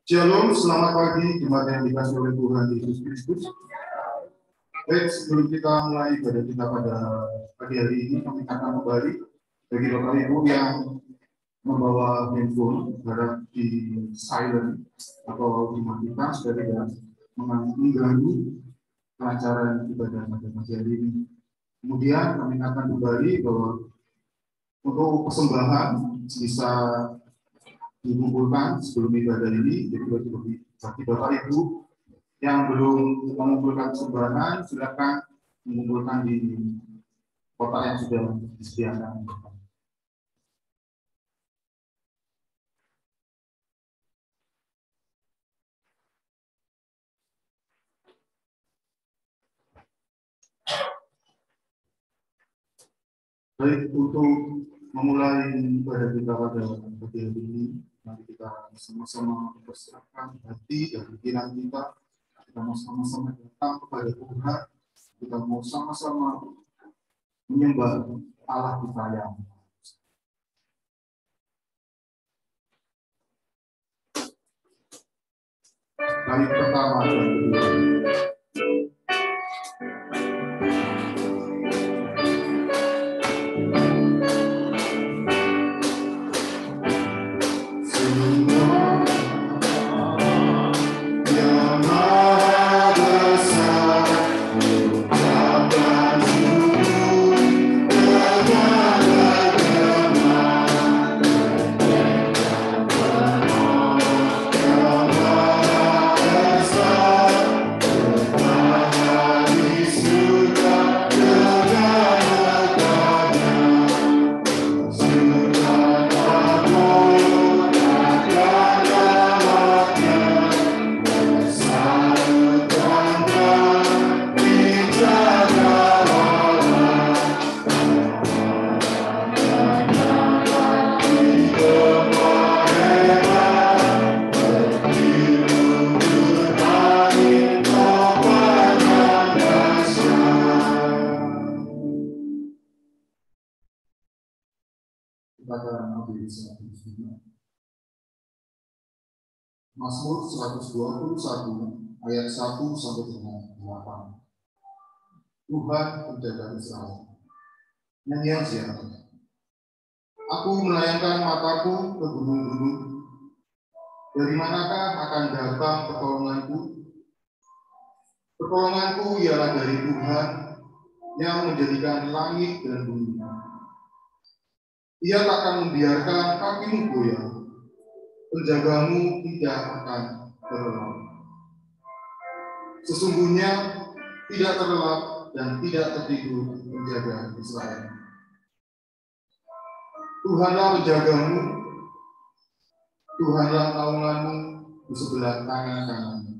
Shalom, selamat pagi, jemaat yang dikasihi oleh Tuhan Yesus Kristus. Baik, sebelum kita mulai ibadah kita pada pagi hari ini, kami akan kembali bagi Bapak Ibu yang membawa handphone, harap di silent atau dimatikan supaya tidak mengganggu kelancaran ibadah pada pagi hari ini. Kemudian kami akan kembali bahwa untuk persembahan bisa dikumpulkan sebelum ibadah ini, jadi bagi Bapak Ibu yang belum mengumpulkan sumbangan, silakan mengumpulkan di kotak yang sudah disediakan. Baik, untuk memulai ibadah kita pada pagi hari ini, mari kita sama-sama mempersiapkan hati dan pikiran kita. Kita mau sama-sama datang kepada Tuhan. Kita mau sama-sama menyembah Allah kita yang kali pertama dan kedua. Mazmur 121 ayat 1 sampai dengan 8. Tuhan penjaga Israel. Nyanyian siapa? Aku melayangkan mataku ke gunung-gunung. Dari manakah akan datang pertolonganku? Pertolonganku ialah dari Tuhan yang menjadikan langit dan bumi. Ia tak akan membiarkan kakimu goyah. Penjagamu tidak akan terlelap. Sesungguhnya tidak terlelap dan tidak tertidur menjaga Israel. Tuhanlah penjagamu, Tuhanlah naunganmu di sebelah kanan kananmu.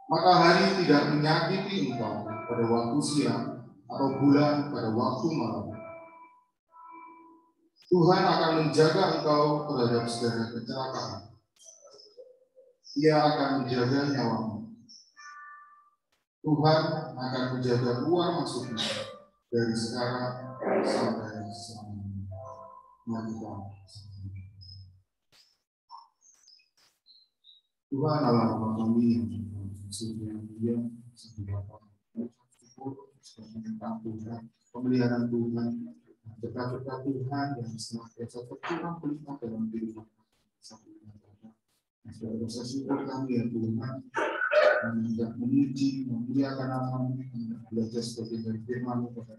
Matahari tidak menyakiti engkau pada waktu siang atau bulan pada waktu malam. Tuhan akan menjaga engkau terhadap segala kecelakaan. Ia akan menjaga nyawamu. Tuhan akan menjaga keluar masukmu dari sekarang sampai selamanya. Mari kita Tuhan Allah Bapa kami yang sudah Dia sebagai Bapa syukur tentang Tuhan, pemeliharaan Tuhan, berkat-berkat Tuhan yang senantiasa tercurah berlimpah dalam kehidupan kami. Segala dosa syukur kami ya Tuhan, kami hendak memuji, memuliakan nama-Mu, belajar sebagai dari firman-Mu pada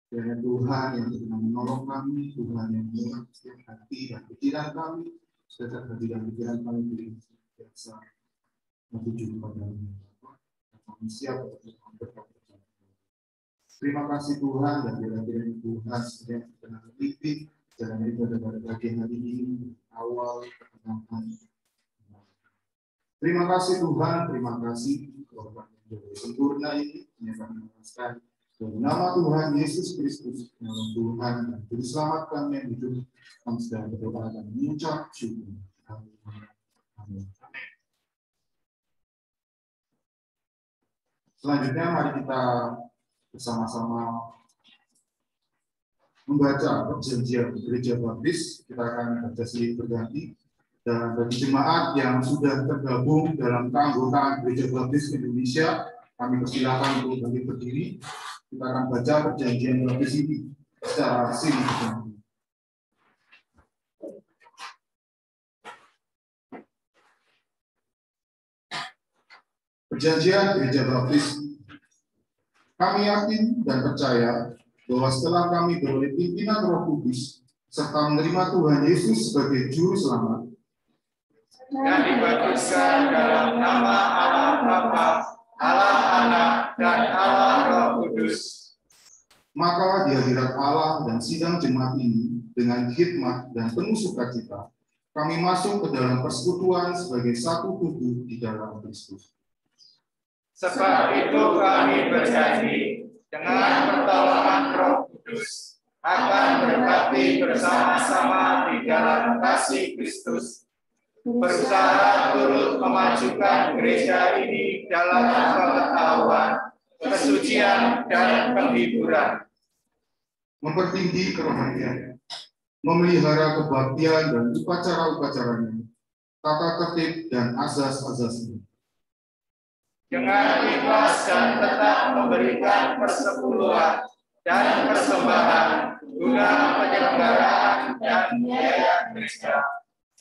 kiranya Tuhan yang benar menolong kami, Tuhan yang murah setiap hati dan pikiran kami, setiap hati dan pikiran kami biasa menuju kepada-Mu. Kami siap untuk berkat. Terima kasih Tuhan dan kiranya Tuhan sedang berkenan mendidik jalan ibadah pada pagi hari ini awal pertengahan. Terima kasih Tuhan, terima kasih korban yang sempurna ini yang kami lepaskan. Dalam nama Tuhan Yesus Kristus, nama Tuhan dan Juru Selamat kami yang hidup, kami sedang berdoa dan mengucap syukur. Amin. Selanjutnya mari kita bersama-sama membaca perjanjian gereja baptis. Kita akan baca silih berganti. Dan bagi jemaat yang sudah tergabung dalam keanggotaan gereja baptis Indonesia, kami persilakan untuk bangkit berdiri. Kita akan baca perjanjian baptis ini secara silih berganti. Perjanjian gereja baptis. Kami yakin dan percaya bahwa setelah kami beroleh pimpinan Roh Kudus serta menerima Tuhan Yesus sebagai Juru Selamat dan dibaptiskan dalam nama Allah Bapa, Allah Anak, dan Allah Roh Kudus, maka di hadirat Allah dan sidang jemaat ini dengan hikmat dan penuh sukacita kami masuk ke dalam persekutuan sebagai satu tubuh di dalam Kristus. Sebab itu kami berjanji dengan pertolongan Roh Kudus akan berbakti bersama-sama di dalam kasih Kristus, berusaha turut memajukan gereja ini dalam pengetahuan, kesucian, dan penghiburan, mempertinggi kerohanian, memelihara kebaktian dan upacara-upacaranya, tata tertib dan azas-azasnya, dengan ikhlas dan tetap memberikan persepuluhan dan persembahan guna penyelenggaraan dan biaya gereja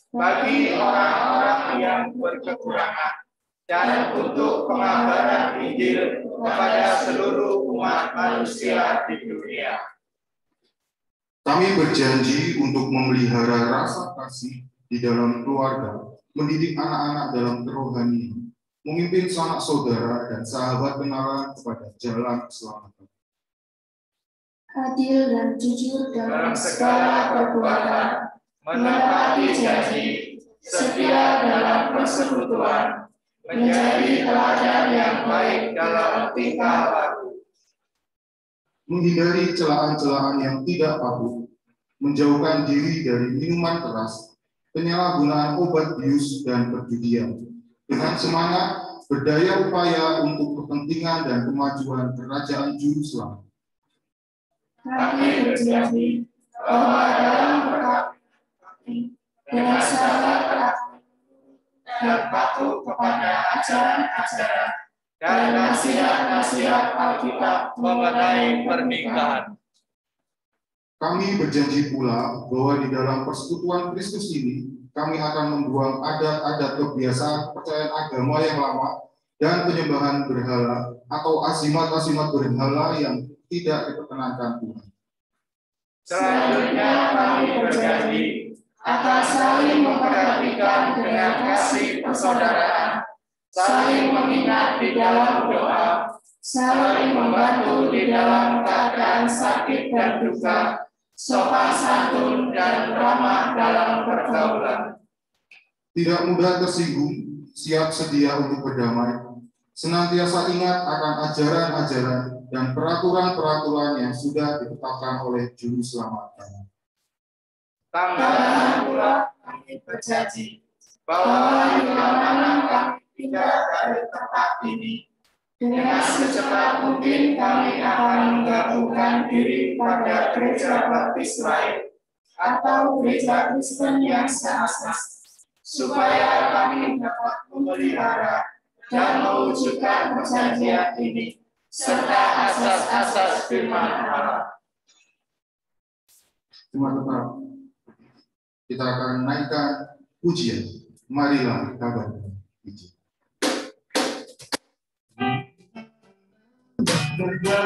bagi orang-orang yang berkekurangan dan untuk pengabaran Injil kepada seluruh umat manusia di dunia. Kami berjanji untuk memelihara rasa kasih di dalam keluarga, mendidik anak-anak dalam kerohanian, memimpin sanak saudara dan sahabat kenalan kepada jalan keselamatan. Adil dan jujur dalam segala perbuatan, menepati janji, setia dalam persekutuan, menjadi teladan yang baik dalam tingkah laku, menghindari celaan-celaan yang tidak patut, menjauhkan diri dari minuman keras, penyalahgunaan obat bius dan perjudian, dengan semangat berdaya upaya untuk kepentingan dan kemajuan kerajaan Juru Selamat. Kami berjanji bahwa dalam berbakti dengan sabar dan patuh kepada ajaran-ajaran dan nasihat-nasihat Alkitab mengenai pernikahan. Kami berjanji pula bahwa di dalam persekutuan Kristus ini kami akan membuang adat-adat kebiasaan kepercayaan agama yang lama dan penyembahan berhala atau azimat-azimat berhala yang tidak diperkenankan Tuhan. Selanjutnya kami berjanji akan saling memperhatikan dengan kasih persaudaraan, saling mengingat di dalam doa, saling membantu di dalam keadaan sakit dan duka, sopan santun dan ramah dalam pergaulan. Tidak mudah tersinggung, siap sedia untuk berdamai, senantiasa ingat akan ajaran-ajaran dan peraturan-peraturan yang sudah ditetapkan oleh Juru Selamat kami. Tambahan pula kami berjanji bahwa bila mana kami pindah dari tempat ini, dengan secepat mungkin kami akan menggabungkan diri pada gereja baptis lain atau gereja Kristen yang seasas, supaya kami dapat memelihara dan mewujudkan perjanjian ini serta asas-asas firman Allah. Terima kasih. Kita akan naikkan pujian. Marilah kita berpuji. Kita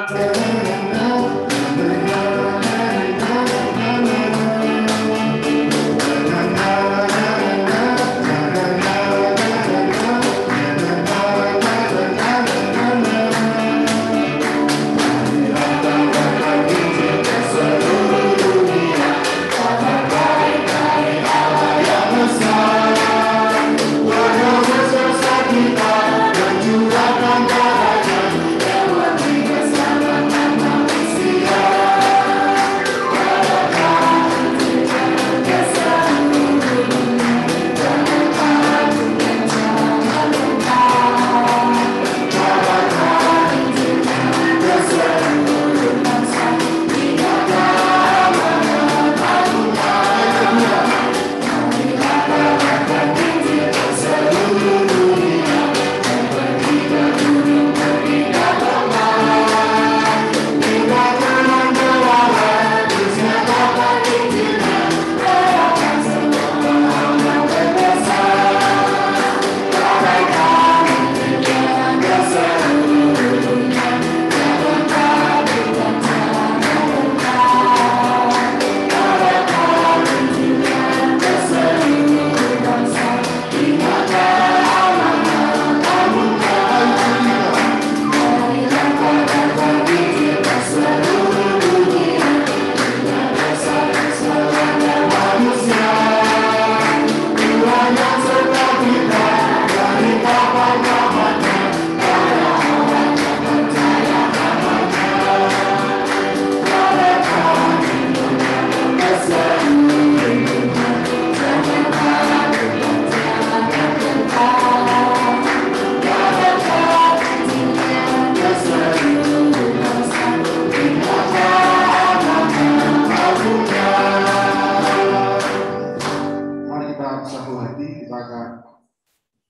dalam satu hati kita akan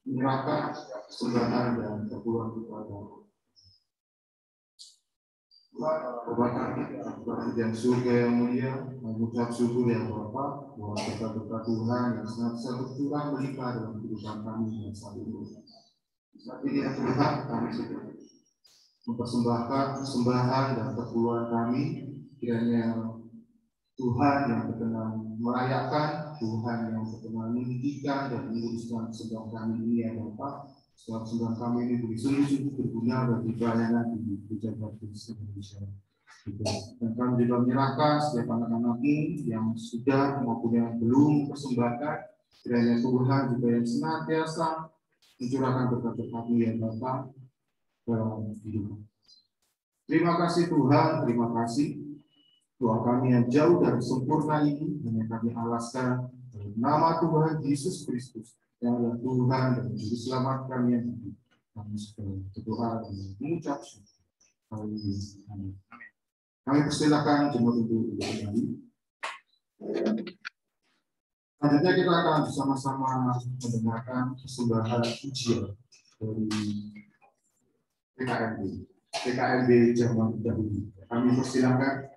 menyerahkan persembahan dan perpuluhan kepada Bapa kami yang surga yang mulia, mengucap syukur yang Bapa bahwa berkat Tuhan yang senantiasa bercurah melimpah dalam kehidupan kami dan saat ini. Saat ini ya Tuhan, kami sudah mempersembahkan persembahan dan perpuluhan kami, kiranya Tuhan yang berkenan merayakan, Tuhan yang berkenan meninggikan dan menguruskan persembahan kami ini ya Bapa. Sebab persembahan kami ini sungguh-sungguh berguna bagi pelayanan di Gereja Baptis Indonesia. Dan kami juga menyerahkan setiap anak-anak ini yang sudah maupun yang belum persembahkan, kiranya Tuhan juga yang senantiasa mencurahkan berkat kami ya Bapa dalam hidup. Terima kasih Tuhan, terima kasih. Doa kami yang jauh dari sempurna ini hanya kami alaskan dalam nama Tuhan Yesus Kristus yang adalah Tuhan dan Juru Selamat kami yang hidup. Kami segera berdoa dan mengucap syukur. Amin. Kami persilakan jemaat untuk kembali. Selanjutnya kita akan bersama-sama mendengarkan persembahan ujian dari PKMB zaman dahulu. Kami persilakan.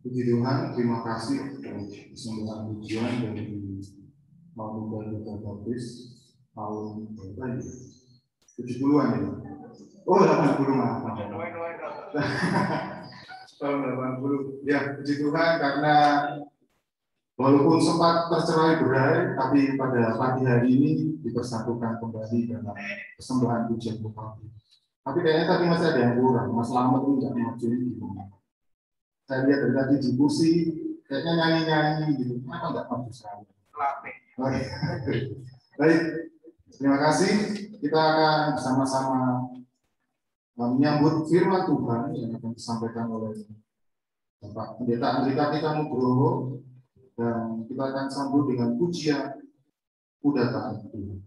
Puji Tuhan, terima kasih persembahan pujian dari Mau Muda Duta Baptis tahun berapa ya? 70-an ya? Oh, 80 maaf. Tahun 80. Ya, puji Tuhan karena walaupun sempat tercerai berai, tapi pada pagi hari ini dipersatukan kembali dalam persembahan pujian Bupati. Tapi kayaknya tadi masih ada yang kurang. Mas Slamet ini nggak maju ini. Saya lihat dari tadi di kursi, kayaknya nyanyi-nyanyi gitu. Kenapa nggak maju sekali? Baik, terima kasih. Kita akan bersama-sama menyambut firman Tuhan yang akan disampaikan oleh Bapak Pendeta Andrika Tika Nugroho, dan kita akan sambut dengan pujian Kudataan Tuhan.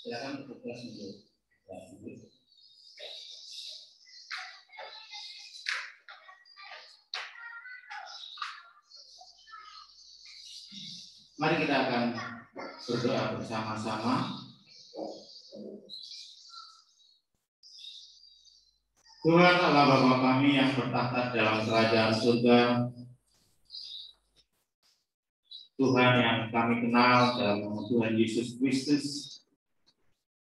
Silakan bertugas untuk mari kita akan berdoa bersama-sama. Tuhan Allah Bapa kami yang bertahta dalam kerajaan surga, Tuhan yang kami kenal dalam nama Tuhan Yesus Kristus.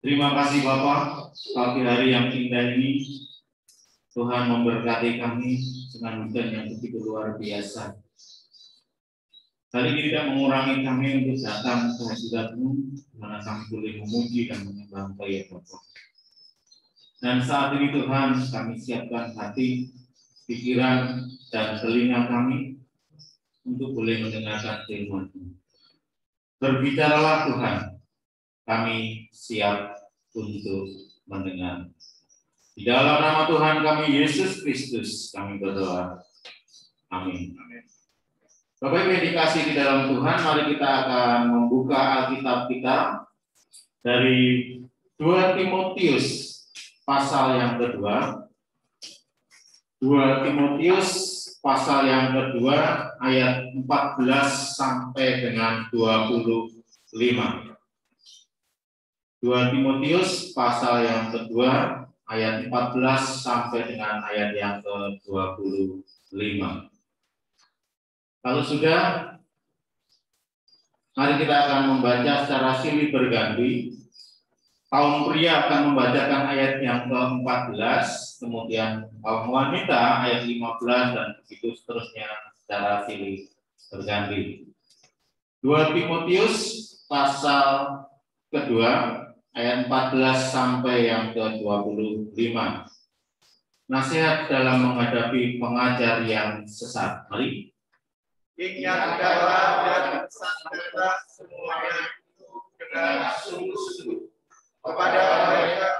Terima kasih Bapa, pagi hari yang indah ini Tuhan memberkati kami dengan hujan yang begitu luar biasa. Hari ini tidak mengurangi kami untuk datang ke hadirat-Mu, di mana kami boleh memuji dan menyembah Engkau ya Bapa. Dan saat ini Tuhan, kami siapkan hati, pikiran, dan telinga kami untuk boleh mendengarkan firman-Mu. Berbicaralah Tuhan, kami siap untuk mendengar. Di dalam nama Tuhan kami Yesus Kristus kami berdoa. Amin. Bapak Ibu yang dikasihi di dalam Tuhan, mari kita akan membuka Alkitab kita dari 2 Timotius pasal yang kedua. 2 Timotius pasal yang kedua ayat 14 sampai dengan 25. 2 Timotius pasal yang kedua ayat 14 sampai dengan ayat yang ke-25. Kalau sudah, mari kita akan membaca secara silih berganti. Kaum pria akan membacakan ayat yang ke-14, kemudian kaum wanita ayat 15 dan begitu seterusnya secara silih berganti. 2 Timotius pasal kedua ayat 14 sampai yang ke-25. Nasihat dalam menghadapi pengajar yang sesat. Mari ingatkanlah dan sadarlah semuanya itu dengan sungguh-sungguh kepada mereka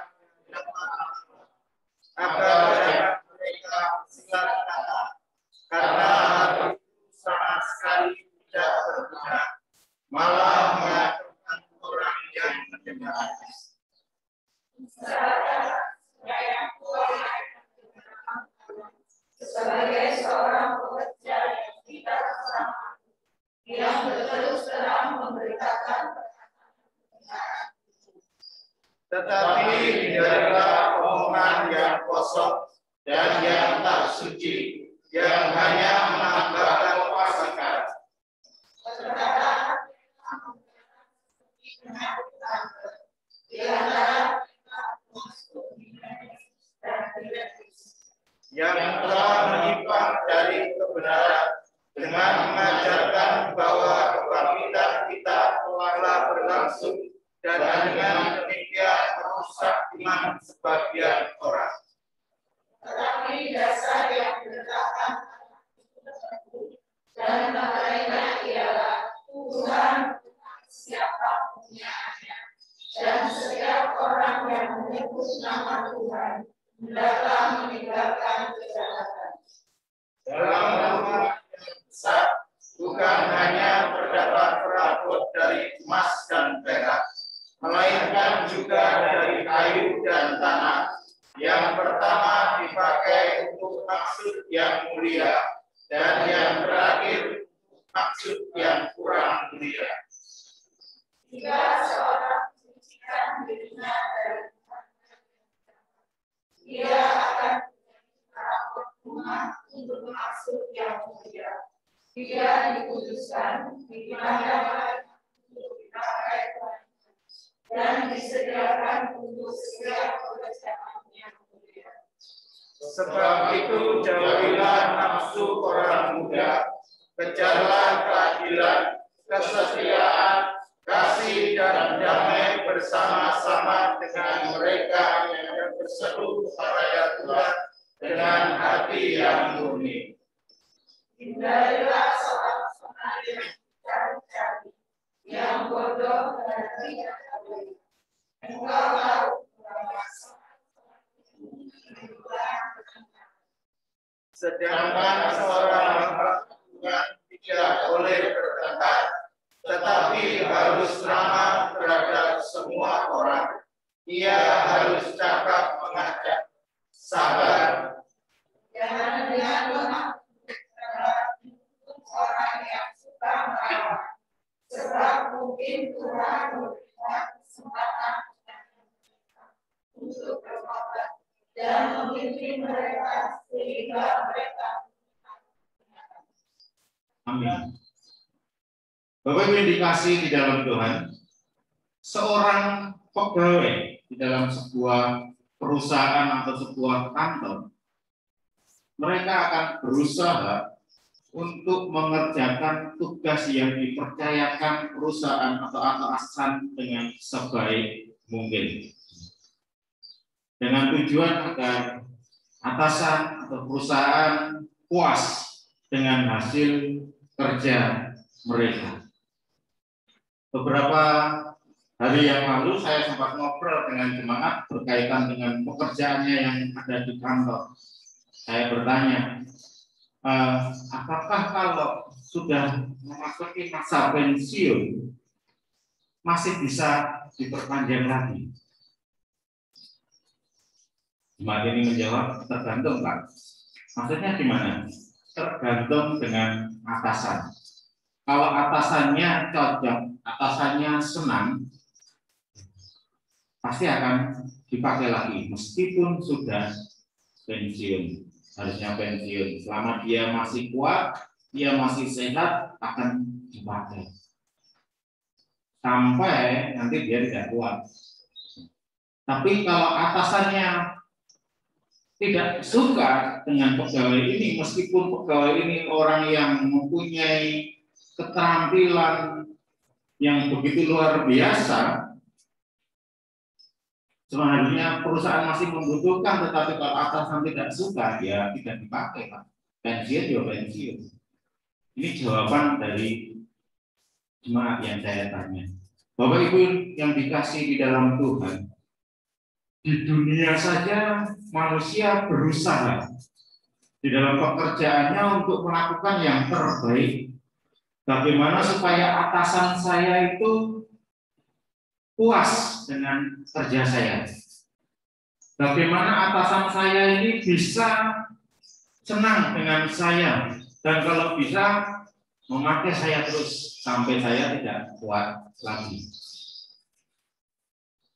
yang agar mereka silat kata, karena itu sama sekali tidak berguna, malah mengacaukan orang yang mendengar. Sebagai seorang pekerja yang tidak sama, yang berterus terang memberitakan, tetapi hindarilah omongan yang kosong dan yang tak suci, yang hanya menambahkan fasikan. Yang telah menyimpang dari kebenaran dengan mengajarkan bahwa kebangkitan kita telah berlangsung dan dengan demikian merusak iman sebagian orang. tetapi dasar yang diletakkan dan lainnya ialah Tuhan siapa punyanya, dan setiap orang yang menyebut nama Tuhan hendaklah meninggalkan kejahatan. Dalam rumah yang besar bukan hanya terdapat perabot dari emas dan perak, melainkan juga dari kayu dan tanah. Yang pertama dipakai untuk maksud yang mulia, dan yang terakhir untuk maksud yang kurang mulia. Jika seorang menyucikan dirinya dari dia akan menjadi rumah untuk maksud yang mulia. Dia dikuduskan, dipandang untuk dipakai dan disediakan untuk setiap pekerjaan yang mulia. Sebab itu jauhilah nafsu orang muda, kejarlah keadilan, kesetiaan, kasih dan damai bersama-sama dengan mereka yang berseru kepada Tuhan dengan hati yang murni. Hindarilah soal-soal yang cari-cari, yang bodoh dan tidak tahu. Engkau tahu bahwa Sedangkan seorang hamba Tuhan tidak boleh bertengkar, tetapi harus ramah terhadap semua orang. Ia harus cakap mengajak, sabar. jangan dia lemah untuk orang yang suka marah, sebab mungkin Tuhan memberikan kesempatan untuk bertobat dan memimpin mereka sehingga mereka. Amin. Bapak Ibu yang dikasihi di dalam Tuhan, seorang pegawai di dalam sebuah perusahaan atau sebuah kantor, mereka akan berusaha untuk mengerjakan tugas yang dipercayakan perusahaan atau atasan dengan sebaik mungkin. Dengan tujuan agar atasan atau perusahaan puas dengan hasil kerja mereka. Beberapa hari yang lalu saya sempat ngobrol dengan jemaat berkaitan dengan pekerjaannya yang ada di kantor. Saya bertanya, apakah kalau sudah memasuki masa pensiun masih bisa diperpanjang lagi? Jemaat ini menjawab, tergantung Pak. Maksudnya gimana? Tergantung dengan atasan. Kalau atasannya cocok, atasannya senang, pasti akan dipakai lagi meskipun sudah pensiun. Harusnya pensiun. Selama dia masih kuat, dia masih sehat, akan dipakai. Sampai nanti dia tidak kuat. Tapi kalau atasannya tidak suka dengan pegawai ini, meskipun pegawai ini orang yang mempunyai keterampilan yang begitu luar biasa, sebenarnya perusahaan masih membutuhkan, tetapi kalau atasan tidak suka, ya tidak dipakai, Pak. Pensiun ya pensiun. Ini jawaban dari jemaat yang saya tanya. Bapak Ibu yang dikasih di dalam Tuhan, di dunia saja manusia berusaha di dalam pekerjaannya untuk melakukan yang terbaik. Bagaimana supaya atasan saya itu puas dengan kerja saya? Bagaimana atasan saya ini bisa senang dengan saya? Dan kalau bisa memakai saya terus sampai saya tidak kuat lagi.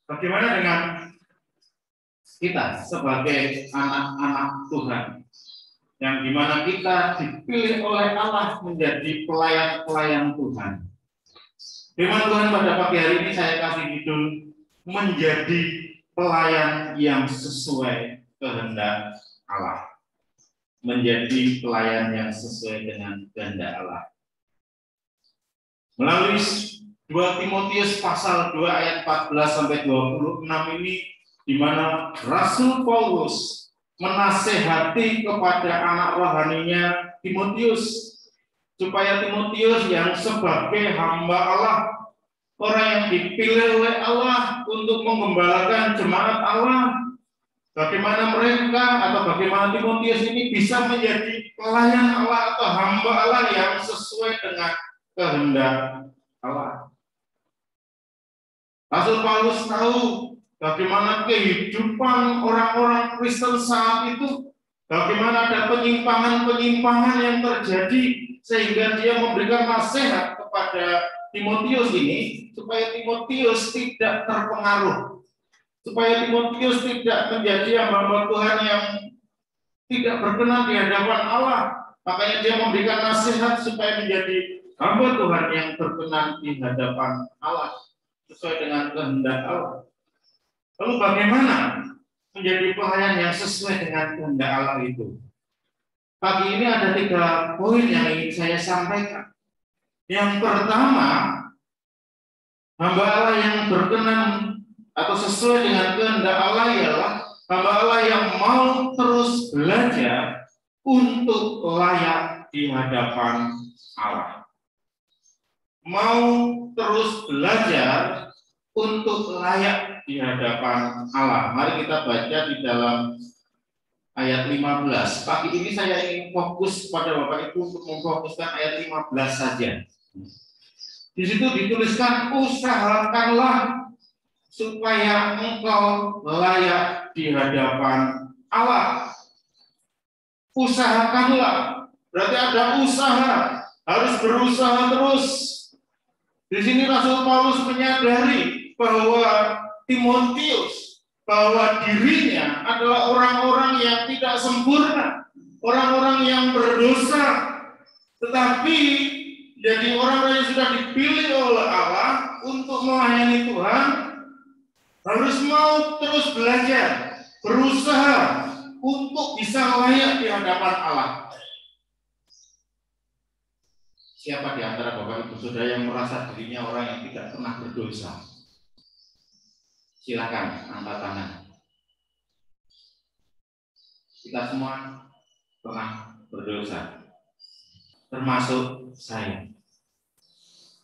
Bagaimana dengan kita sebagai anak-anak Tuhan, yang dimana kita dipilih oleh Allah menjadi pelayan-pelayan Tuhan? Firman Tuhan pada pagi hari ini saya kasih judul menjadi pelayan yang sesuai kehendak Allah. Menjadi pelayan yang sesuai dengan kehendak Allah. Melalui 2 Timotius pasal 2 ayat 14 sampai 26 ini, di mana Rasul Paulus menasehati kepada anak rohaninya Timotius, supaya Timotius yang sebagai hamba Allah, orang yang dipilih oleh Allah untuk menggembalakan jemaat Allah, bagaimana mereka atau bagaimana Timotius ini bisa menjadi pelayan Allah atau hamba Allah yang sesuai dengan kehendak Allah. Rasul Paulus tahu bagaimana kehidupan orang-orang Kristen saat itu, bagaimana ada penyimpangan-penyimpangan yang terjadi, sehingga dia memberikan nasihat kepada Timotius ini, supaya Timotius tidak terpengaruh, supaya Timotius tidak menjadi hamba Tuhan yang tidak berkenan di hadapan Allah. Makanya dia memberikan nasihat supaya menjadi hamba Tuhan yang berkenan di hadapan Allah, sesuai dengan kehendak Allah. Lalu bagaimana menjadi pelayan yang sesuai dengan kehendak Allah itu? Pagi ini ada 3 poin yang ingin saya sampaikan. Yang pertama, hamba Allah yang berkenan atau sesuai dengan kehendak Allah ialah hamba Allah yang mau terus belajar untuk layak di hadapan Allah. Mau terus belajar untuk layak di hadapan Allah. Mari kita baca di dalam ayat 15. Pagi ini saya ingin fokus pada Bapak Ibu untuk memfokuskan ayat 15 saja. Di situ dituliskan, usahakanlah supaya engkau layak di hadapan Allah. Usahakanlah, berarti ada usaha, harus berusaha terus. Di sini Rasul Paulus menyadari bahwa Timotius, bahwa dirinya adalah orang-orang yang tidak sempurna, orang-orang yang berdosa, tetapi jadi orang-orang yang sudah dipilih oleh Allah untuk melayani Tuhan, harus mau terus belajar, berusaha untuk bisa layak di hadapan Allah. Siapa di antara Bapak Ibu Saudara yang merasa dirinya orang yang tidak pernah berdosa? Silakan angkat tangan. Kita semua pernah berdosa, termasuk saya.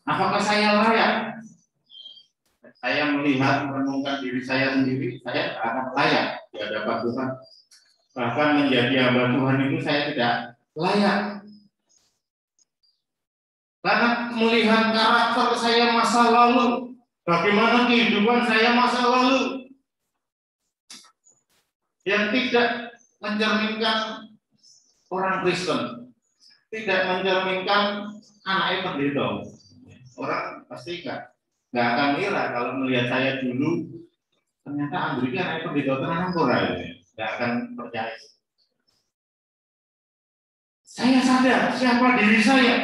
Apakah saya layak? Saya melihat, merenungkan diri saya sendiri, saya akan layak di hadapan Tuhan. Bahkan menjadi hamba Tuhan itu saya tidak layak. Karena melihat karakter saya masa lalu, bagaimana kehidupan saya masa lalu, yang tidak mencerminkan orang Kristen, tidak mencerminkan anak pendeta. Orang pasti nggak akan ngira kalau melihat saya dulu, ternyata Andrika anak pendeta tenang kurang, nggak akan percaya. Saya sadar siapa diri saya.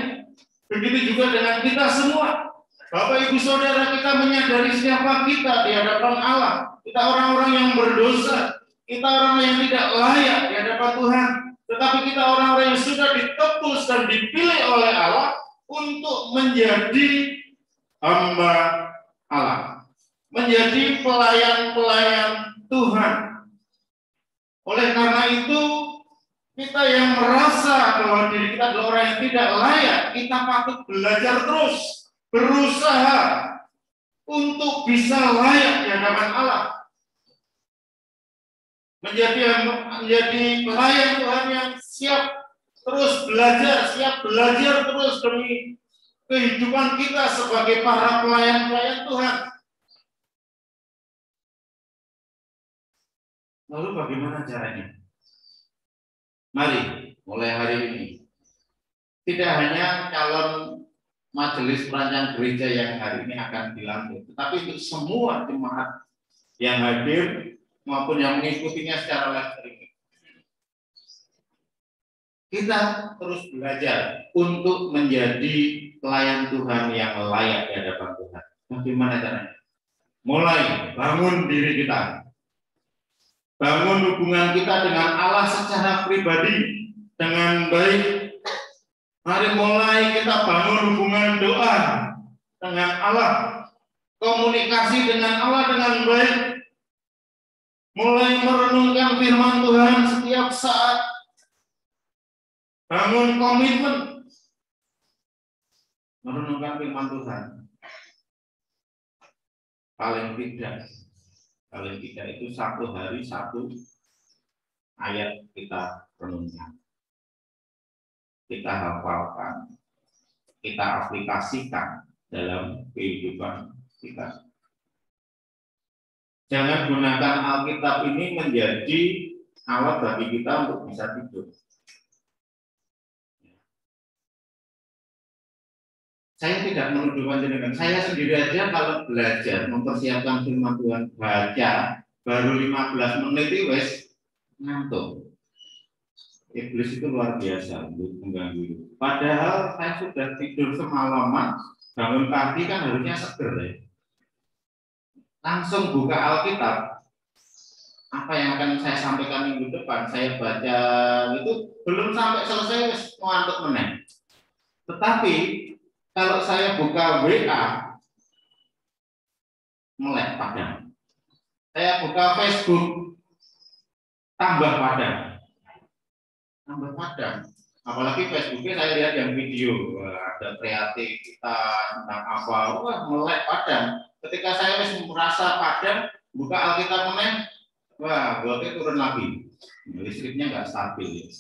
Begitu juga dengan kita semua. Bapak Ibu Saudara, kita menyadari siapa kita di hadapan Allah. Kita orang-orang yang berdosa. Kita orang yang tidak layak di hadapan Tuhan. Tetapi kita orang-orang yang sudah ditebus dan dipilih oleh Allah untuk menjadi hamba Allah. Menjadi pelayan-pelayan Tuhan. Oleh karena itu, Kita yang merasa bahwa diri kita adalah orang yang tidak layak, kita patut belajar terus, berusaha untuk bisa layak di hadapan Allah. Menjadi pelayan Tuhan yang siap terus belajar, siap belajar terus demi kehidupan kita sebagai para pelayan-pelayan Tuhan. Lalu bagaimana caranya? Mari, mulai hari ini. Tidak hanya calon majelis perancang gereja yang hari ini akan dilantik, tetapi untuk semua jemaat yang hadir maupun yang mengikutinya secara live streaming. Kita terus belajar untuk menjadi pelayan Tuhan yang layak di hadapan Tuhan. Bagaimana caranya? Mulai bangun diri kita. Bangun hubungan kita dengan Allah secara pribadi dengan baik. Mari mulai kita bangun hubungan doa dengan Allah, komunikasi dengan Allah dengan baik. Mulai merenungkan firman Tuhan setiap saat. Bangun komitmen merenungkan firman Tuhan. Paling tidak itu satu hari satu ayat kita renungkan, kita hafalkan, kita aplikasikan dalam kehidupan kita. Jangan gunakan Alkitab ini menjadi alat bagi kita untuk bisa tidur. Saya tidak menuduh panjenengan. Saya sendiri aja kalau belajar mempersiapkan firman Tuhan baca baru 15 menit itu wes ngantuk. Iblis itu luar biasa untuk mengganggu. Padahal saya sudah tidur semalaman, bangun pagi kan harusnya seger ya. Langsung buka Alkitab. Apa yang akan saya sampaikan minggu depan, saya baca itu belum sampai selesai wes ngantuk meneh. Tetapi kalau saya buka WA, melek padam. Saya buka Facebook, tambah padam. Tambah padam. Apalagi Facebooknya saya lihat yang video, ada kreatif kita tentang apa, wah melek padam. Ketika saya merasa padam, buka Alkitab meneh, wah voltnya turun lagi. Listriknya nggak stabil.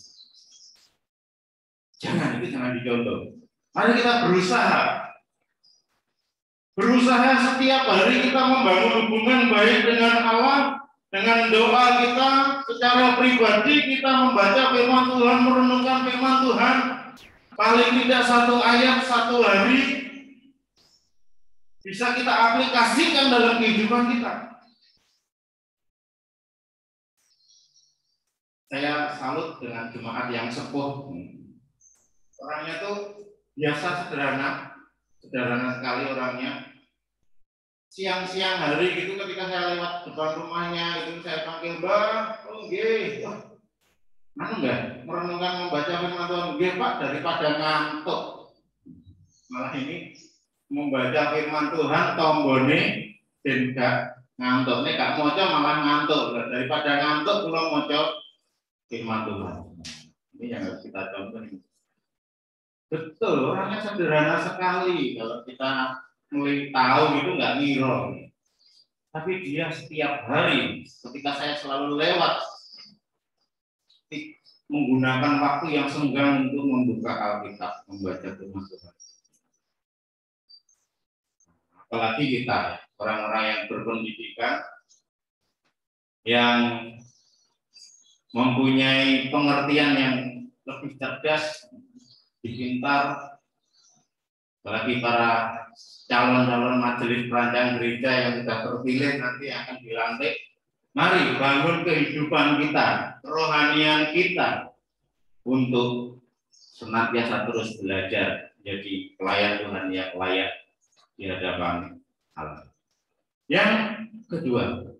Jangan dicontoh. Mari kita berusaha setiap hari kita membangun hubungan baik dengan Allah, dengan doa kita secara pribadi kita membaca firman Tuhan, merenungkan firman Tuhan, paling tidak satu ayat satu hari bisa kita aplikasikan dalam kehidupan kita. Saya salut dengan jemaat yang sepuh. Orangnya tuh biasa sederhana sekali orangnya. Siang-siang hari gitu ketika saya lewat depan rumahnya itu saya panggil, "Bang, oh nggih, mana enggak merenungkan membaca firman Tuhan?" "Nggih, Pak, daripada ngantuk." Malah ini membaca firman Tuhan tombone dan gak ngantuk. Nek gak maca malah ngantuk. Daripada ngantuk kula maca firman Tuhan. Ini yang harus kita contoh. Betul, orangnya sederhana sekali. Kalau kita mulai tahu itu nggak ngiro. Tapi dia setiap hari, ketika saya selalu lewat, menggunakan waktu yang senggang untuk membuka Alkitab, membaca firman Tuhan. Apalagi kita, orang-orang yang berpendidikan, yang mempunyai pengertian yang lebih cerdas, pintar, apalagi para calon-calon majelis perancang gereja yang sudah terpilih nanti akan dilantik. Mari bangun kehidupan kita, kerohanian kita untuk senantiasa terus belajar jadi pelayan Tuhan yang layak di hadapan Allah. Yang kedua,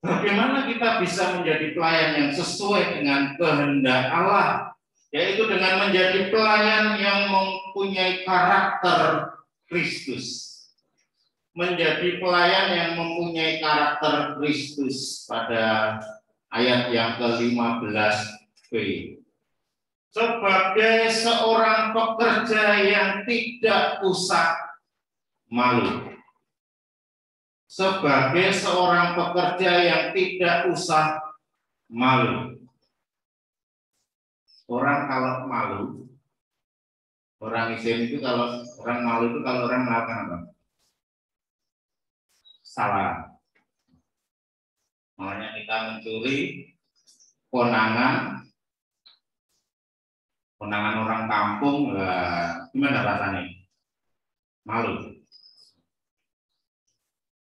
bagaimana kita bisa menjadi pelayan yang sesuai dengan kehendak Allah? Yaitu dengan menjadi pelayan yang mempunyai karakter Kristus. Menjadi pelayan yang mempunyai karakter Kristus. Pada ayat yang ke-15b. Sebagai seorang pekerja yang tidak usah malu. Sebagai seorang pekerja yang tidak usah malu. Orang kalau malu, orang Islam itu kalau orang malu itu kalau orang melakukan apa? Salah. Makanya kita mencuri konangan orang kampung, gimana rasanya? Malu.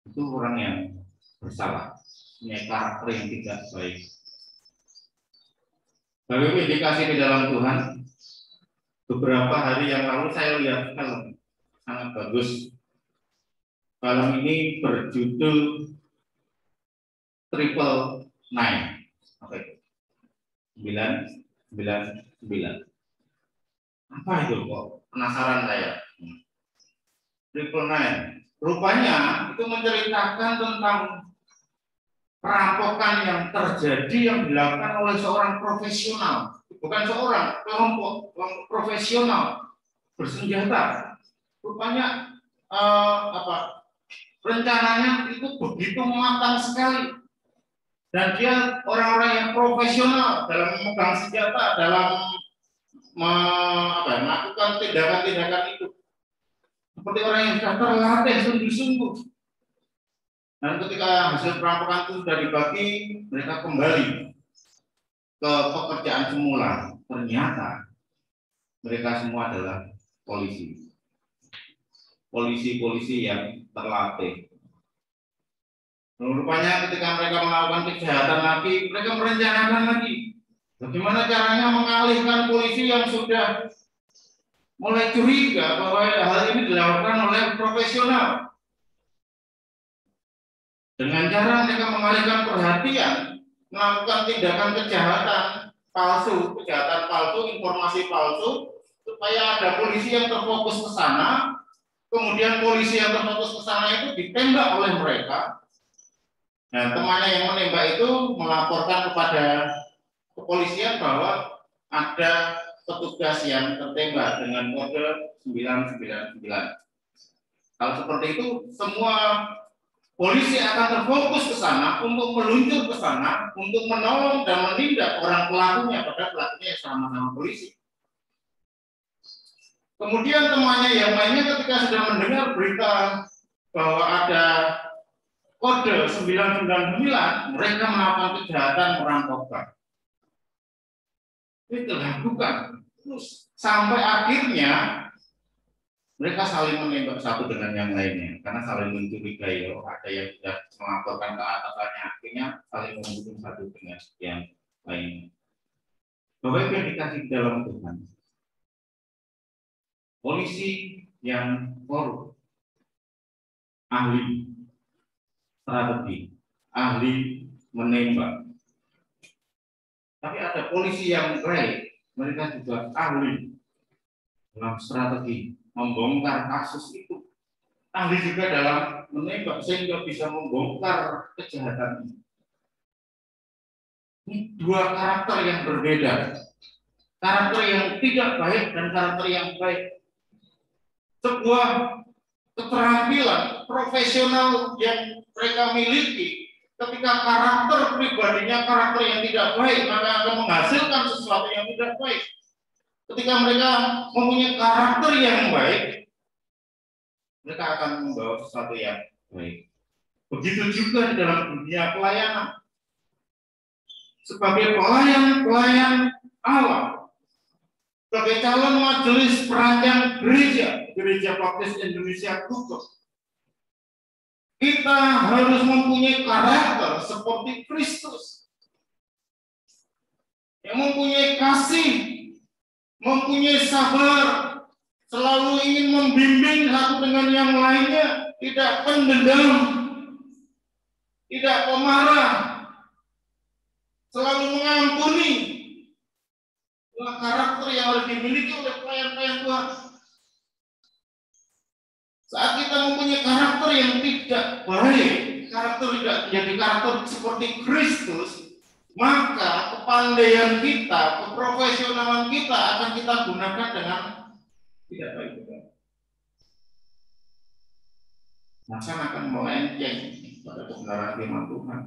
Itu orang yang bersalah, punya karakter yang tidak baik. Bagaimana indikasi di dalam Tuhan? Beberapa hari yang lalu saya lihat film sangat bagus. Film ini berjudul Triple Nine. Oke. 999. Apa itu kok? Penasaran saya. Triple Nine. Rupanya itu menceritakan tentang perampokan yang terjadi yang dilakukan oleh seorang profesional, bukan seorang kelompok profesional bersenjata. Rupanya rencananya itu begitu matang sekali, dan dia orang-orang yang profesional dalam memegang senjata, dalam melakukan tindakan-tindakan itu. Seperti orang yang sudah terlatih sungguh-sungguh. Dan ketika hasil perampokan itu sudah dibagi, mereka kembali ke pekerjaan semula. Ternyata mereka semua adalah polisi. Polisi-polisi yang terlatih. Rupanya ketika mereka melakukan kejahatan lagi, mereka merencanakan lagi bagaimana caranya mengalihkan polisi yang sudah mulai curiga bahwa hal ini dilakukan oleh profesional. Dengan cara mereka mengalihkan perhatian, melakukan tindakan kejahatan palsu, informasi palsu, supaya ada polisi yang terfokus ke sana. Kemudian polisi yang terfokus ke sana itu ditembak oleh mereka. Nah, temannya yang menembak itu melaporkan kepada kepolisian bahwa ada petugas yang tertembak dengan kode 999. Kalau seperti itu, semua polisi akan terfokus ke sana untuk meluncur ke sana untuk menolong dan menindak orang pelakunya, padahal pelakunya sama-sama polisi. Kemudian temannya yang lainnya ketika sudah mendengar berita bahwa ada kode 999, mereka melakukan kejahatan merampokkan. Itu dilakukan terus sampai akhirnya mereka saling menembak satu dengan yang lainnya karena saling mencurigai. Ada yang sudah melaporkan ke atasannya, akhirnya saling membunuh satu dengan yang lainnya. Bapak Ibu yang dikasih dalam Tuhan, polisi yang korup, ahli strategi, ahli menembak. Tapi ada polisi yang baik, mereka juga ahli dalam strategi membongkar kasus itu. Ahli juga dalam menembak sehingga bisa membongkar kejahatan ini. Ini dua karakter yang berbeda. Karakter yang tidak baik dan karakter yang baik. Sebuah keterampilan profesional yang mereka miliki. Ketika karakter pribadinya karakter yang tidak baik, maka akan menghasilkan sesuatu yang tidak baik. Ketika mereka mempunyai karakter yang baik, mereka akan membawa sesuatu yang baik. Begitu juga di dalam dunia pelayanan. Sebagai pelayan Allah, sebagai calon majelis perancang gereja Baptis Indonesia Kudus, kita harus mempunyai karakter seperti Kristus yang mempunyai kasih, mempunyai sabar, selalu ingin membimbing satu dengan yang lainnya, tidak pendendam, tidak pemarah, selalu mengampuni. Itulah karakter yang harus dimiliki oleh pelayan-pelayan Tuhan. Saat kita mempunyai karakter yang tidak baik, karakter tidak menjadi karakter seperti Kristus, maka kepandaian kita, keprofesionalan kita akan kita gunakan dengan tidak baik juga. Maka akan melenceng pada kebenaran firman Tuhan,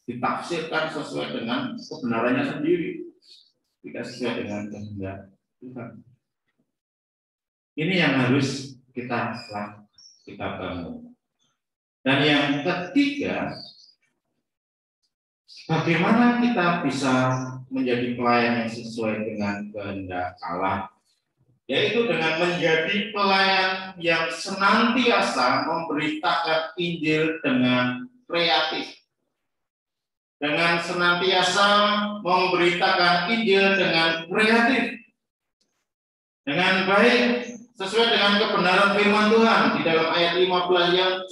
ditafsirkan sesuai dengan kebenarannya sendiri, tidak sesuai dengan kehendak Tuhan. Ini yang harus kita bangun. Dan yang ketiga, bagaimana kita bisa menjadi pelayan yang sesuai dengan kehendak Allah, yaitu dengan menjadi pelayan yang senantiasa memberitakan Injil dengan kreatif, dengan senantiasa memberitakan Injil dengan kreatif, dengan baik, sesuai dengan kebenaran firman Tuhan di dalam ayat 15 yang C,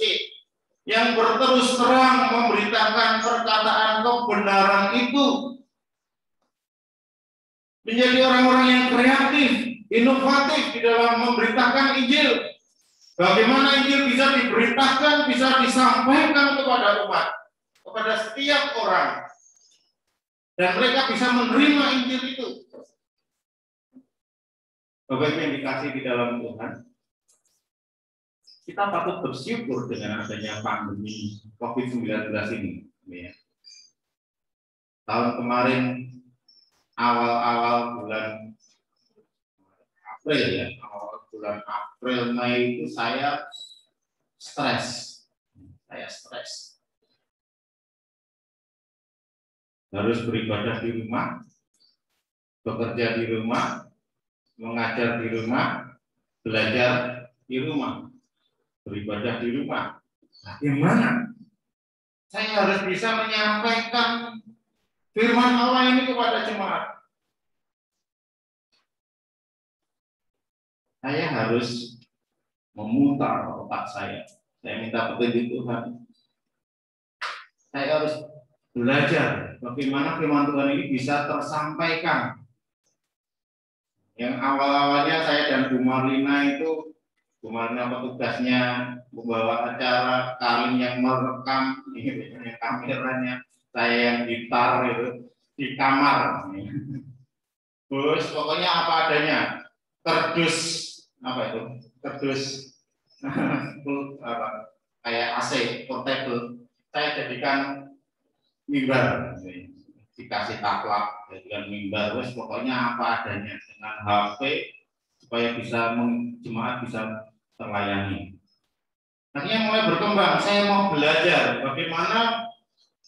yang berterus terang memberitakan perkataan kebenaran itu, menjadi orang-orang yang kreatif, inovatif di dalam memberitakan Injil. Bagaimana Injil bisa diberitakan, bisa disampaikan kepada umat, kepada setiap orang, dan mereka bisa menerima Injil itu. Bapak Ibu yang dikasih di dalam Tuhan, kita patut bersyukur dengan adanya pandemi COVID-19 ini. Ya. Tahun kemarin, awal-awal bulan April ya, awal bulan April, Mei itu saya stres. Harus beribadah di rumah, bekerja di rumah, mengajar di rumah, belajar di rumah, beribadah di rumah. Bagaimana saya harus bisa menyampaikan firman Allah ini kepada jemaat? Saya harus memutar otak saya. Saya minta petunjuk Tuhan. Saya harus belajar bagaimana firman Tuhan ini bisa tersampaikan. Yang awal-awalnya saya dan Bu Marlina itu, Bu Marlina petugasnya membawa acara, Karin yang merekam, kameranya, saya yang gitar itu di kamar. Terus pokoknya apa adanya, kerdus apa itu, kerdus apa, kayak AC portable, saya jadikan mimbar. Dikasih taplak dengan mimbar, wes pokoknya apa adanya dengan HP supaya bisa jemaat bisa terlayani. Akhirnya mulai berkembang, saya mau belajar bagaimana.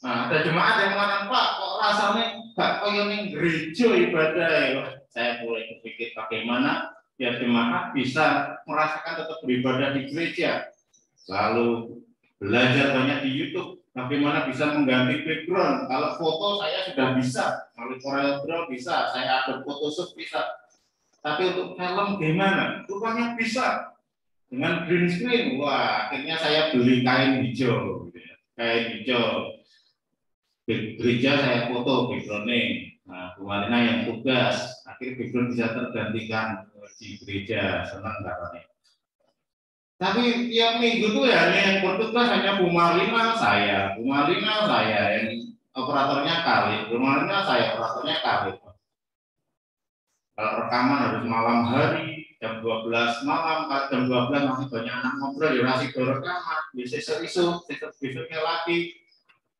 Nah, ada jemaat yang mengatakan, Pak, kok rasanya gak koyo ning gereja ibadah ya. Saya mulai berpikir bagaimana biar jemaat bisa merasakan tetap beribadah di gereja. Lalu belajar banyak di YouTube. Bagaimana bisa mengganti background? Kalau foto saya sudah bisa, melalui CorelDRAW bisa, saya ada Photoshop bisa. Tapi untuk film gimana? Rupanya bisa. Dengan green screen, wah, akhirnya saya beli kain hijau, gitu ya. Kain hijau. Gereja saya foto backgroundnya. Nah, Bu Marina yang tugas, akhirnya background bisa tergantikan di gereja, senang katanya. Tapi tiap minggu tuh ya yang bertugas hanya Bu Marlina saya yang operatornya Khalid, Bu Marlina saya operatornya Khalid. Kalau rekaman harus malam hari jam 12 malam, jam 12 masih banyak anak ngobrol ya masih rekaman, besok besoknya lagi.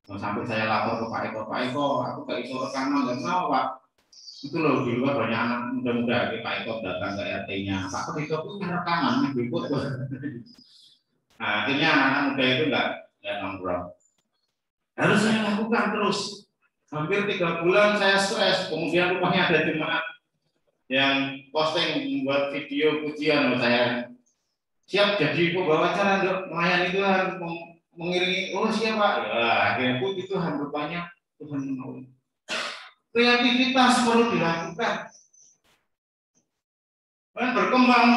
Sampai saya lapor ke Pak Eko, aku gak iso rekaman, nggak mau Pak. Itu loh di luar banyak anak muda-muda, Pak Eko datang ke RT-nya, Pak Eko itu rekaman, berikut. Nah, akhirnya anak-anak muda itu nggak nongkrong. Harus saya lakukan terus. Hampir 3 bulan saya stres. Kemudian rupanya ada jemaat yang posting membuat video pujian, saya siap jadi pembawa acara untuk melayani Tuhan, mengiringi. Oh siapa? Ya, akhirnya puji Tuhan, rupanya Tuhan menolong. Kreativitas perlu dilakukan. Berkembang,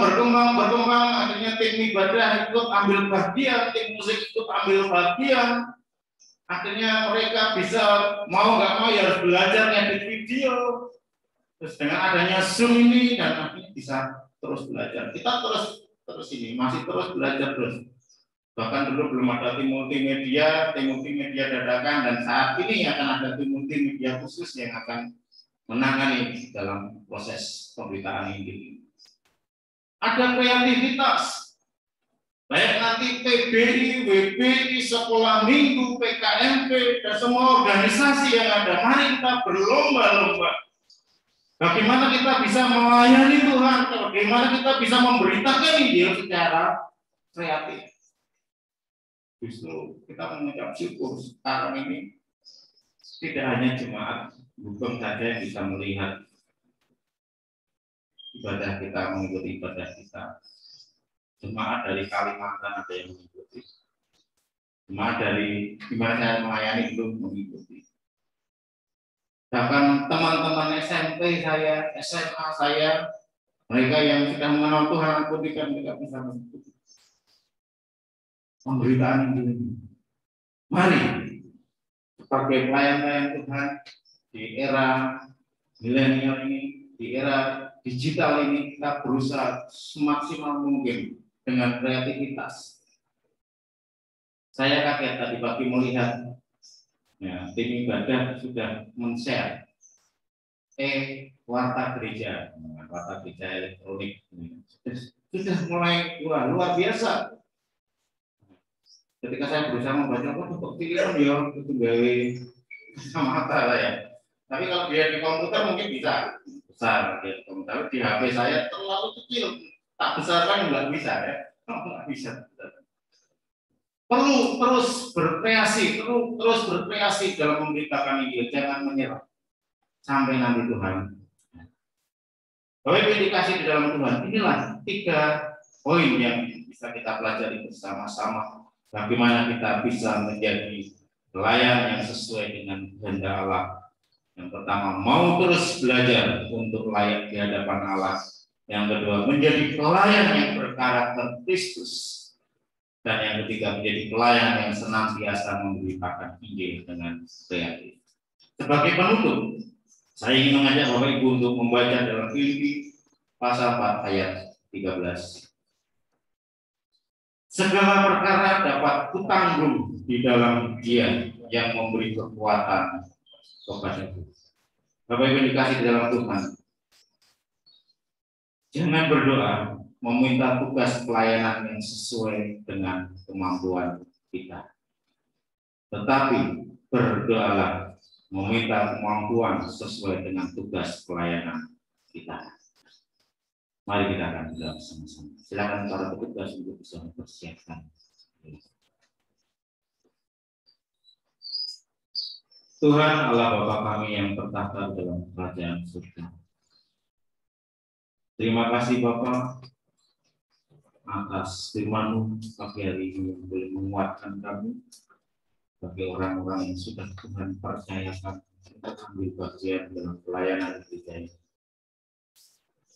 akhirnya tim ibadah ikut ambil bagian, tim musik ikut ambil bagian. Akhirnya mereka bisa mau nggak mau ya harus belajar ngedit video. Terus dengan adanya Zoom ini dan akhirnya bisa terus belajar. Kita terus ini masih terus belajar terus. Bahkan dulu belum ada tim multimedia dadakan, dan saat ini akan ada tim multimedia khusus yang akan menangani dalam proses pemberitaan ini. Ada kreativitas, baik nanti PBI, WBI, sekolah minggu, PKMP, dan semua organisasi yang ada. Mari kita berlomba-lomba. Bagaimana kita bisa melayani Tuhan, bagaimana kita bisa memberitakan Injil secara kreatif. Justru kita mengucap syukur sekarang ini tidak hanya jemaat bukan saja yang bisa melihat ibadah kita, mengikuti ibadah kita. Jemaat dari Kalimantan ada yang mengikuti. Jemaat dari gimana saya melayani belum mengikuti. Bahkan teman-teman SMP saya, SMA saya, mereka yang sudah mengenal Tuhan pun tidak bisa mengikuti pemberitaan ini. Mari sebagai pelayan-pelayan Tuhan di era milenial ini, di era digital ini, kita berusaha semaksimal mungkin dengan kreativitas. Saya kaget tadi pagi melihat ya, tim ibadah sudah men-share warta gereja elektronik sudah mulai luar biasa. Ketika saya berusaha membaca kok pikiran ya itu gawe sama mata lah ya. Tapi kalau dia di komputer mungkin bisa besar di komputer. Di HP saya terlalu kecil, tak besar kan nggak bisa ya. Nggak bisa. Perlu terus berkreasi, dalam memberitakan Injil, jangan menyerah sampai nanti Tuhan. Bapak indikasi di dalam Tuhan, inilah 3 poin yang bisa kita pelajari bersama-sama. Bagaimana kita bisa menjadi pelayan yang sesuai dengan kehendak Allah. Yang pertama, mau terus belajar untuk layak di hadapan Allah. Yang kedua, menjadi pelayan yang berkarakter Kristus. Dan yang ketiga, menjadi pelayan yang senantiasa memberitakan Injil dengan kreatif. Sebagai penutup, saya ingin mengajak Bapak Ibu untuk membaca dalam Filipi pasal 4 ayat 13. Segala perkara dapat kutanggung di dalam Dia yang memberi kekuatan kepadaku. Bapak Ibu dikasih di dalam Tuhan. Jangan berdoa meminta tugas pelayanan yang sesuai dengan kemampuan kita. Tetapi berdoalah meminta kemampuan sesuai dengan tugas pelayanan kita. Mari kita akan berdoa bersama-sama. Silakan para petugas untuk bisa mempersiapkan. Tuhan Allah Bapa kami yang bertahta dalam kerajaan surga. Terima kasih Bapa atas firman-Mu pagi hari ini yang boleh menguatkan kami bagi orang-orang yang sudah Tuhan percayakan untuk ambil bagian dalam pelayanan gereja ini.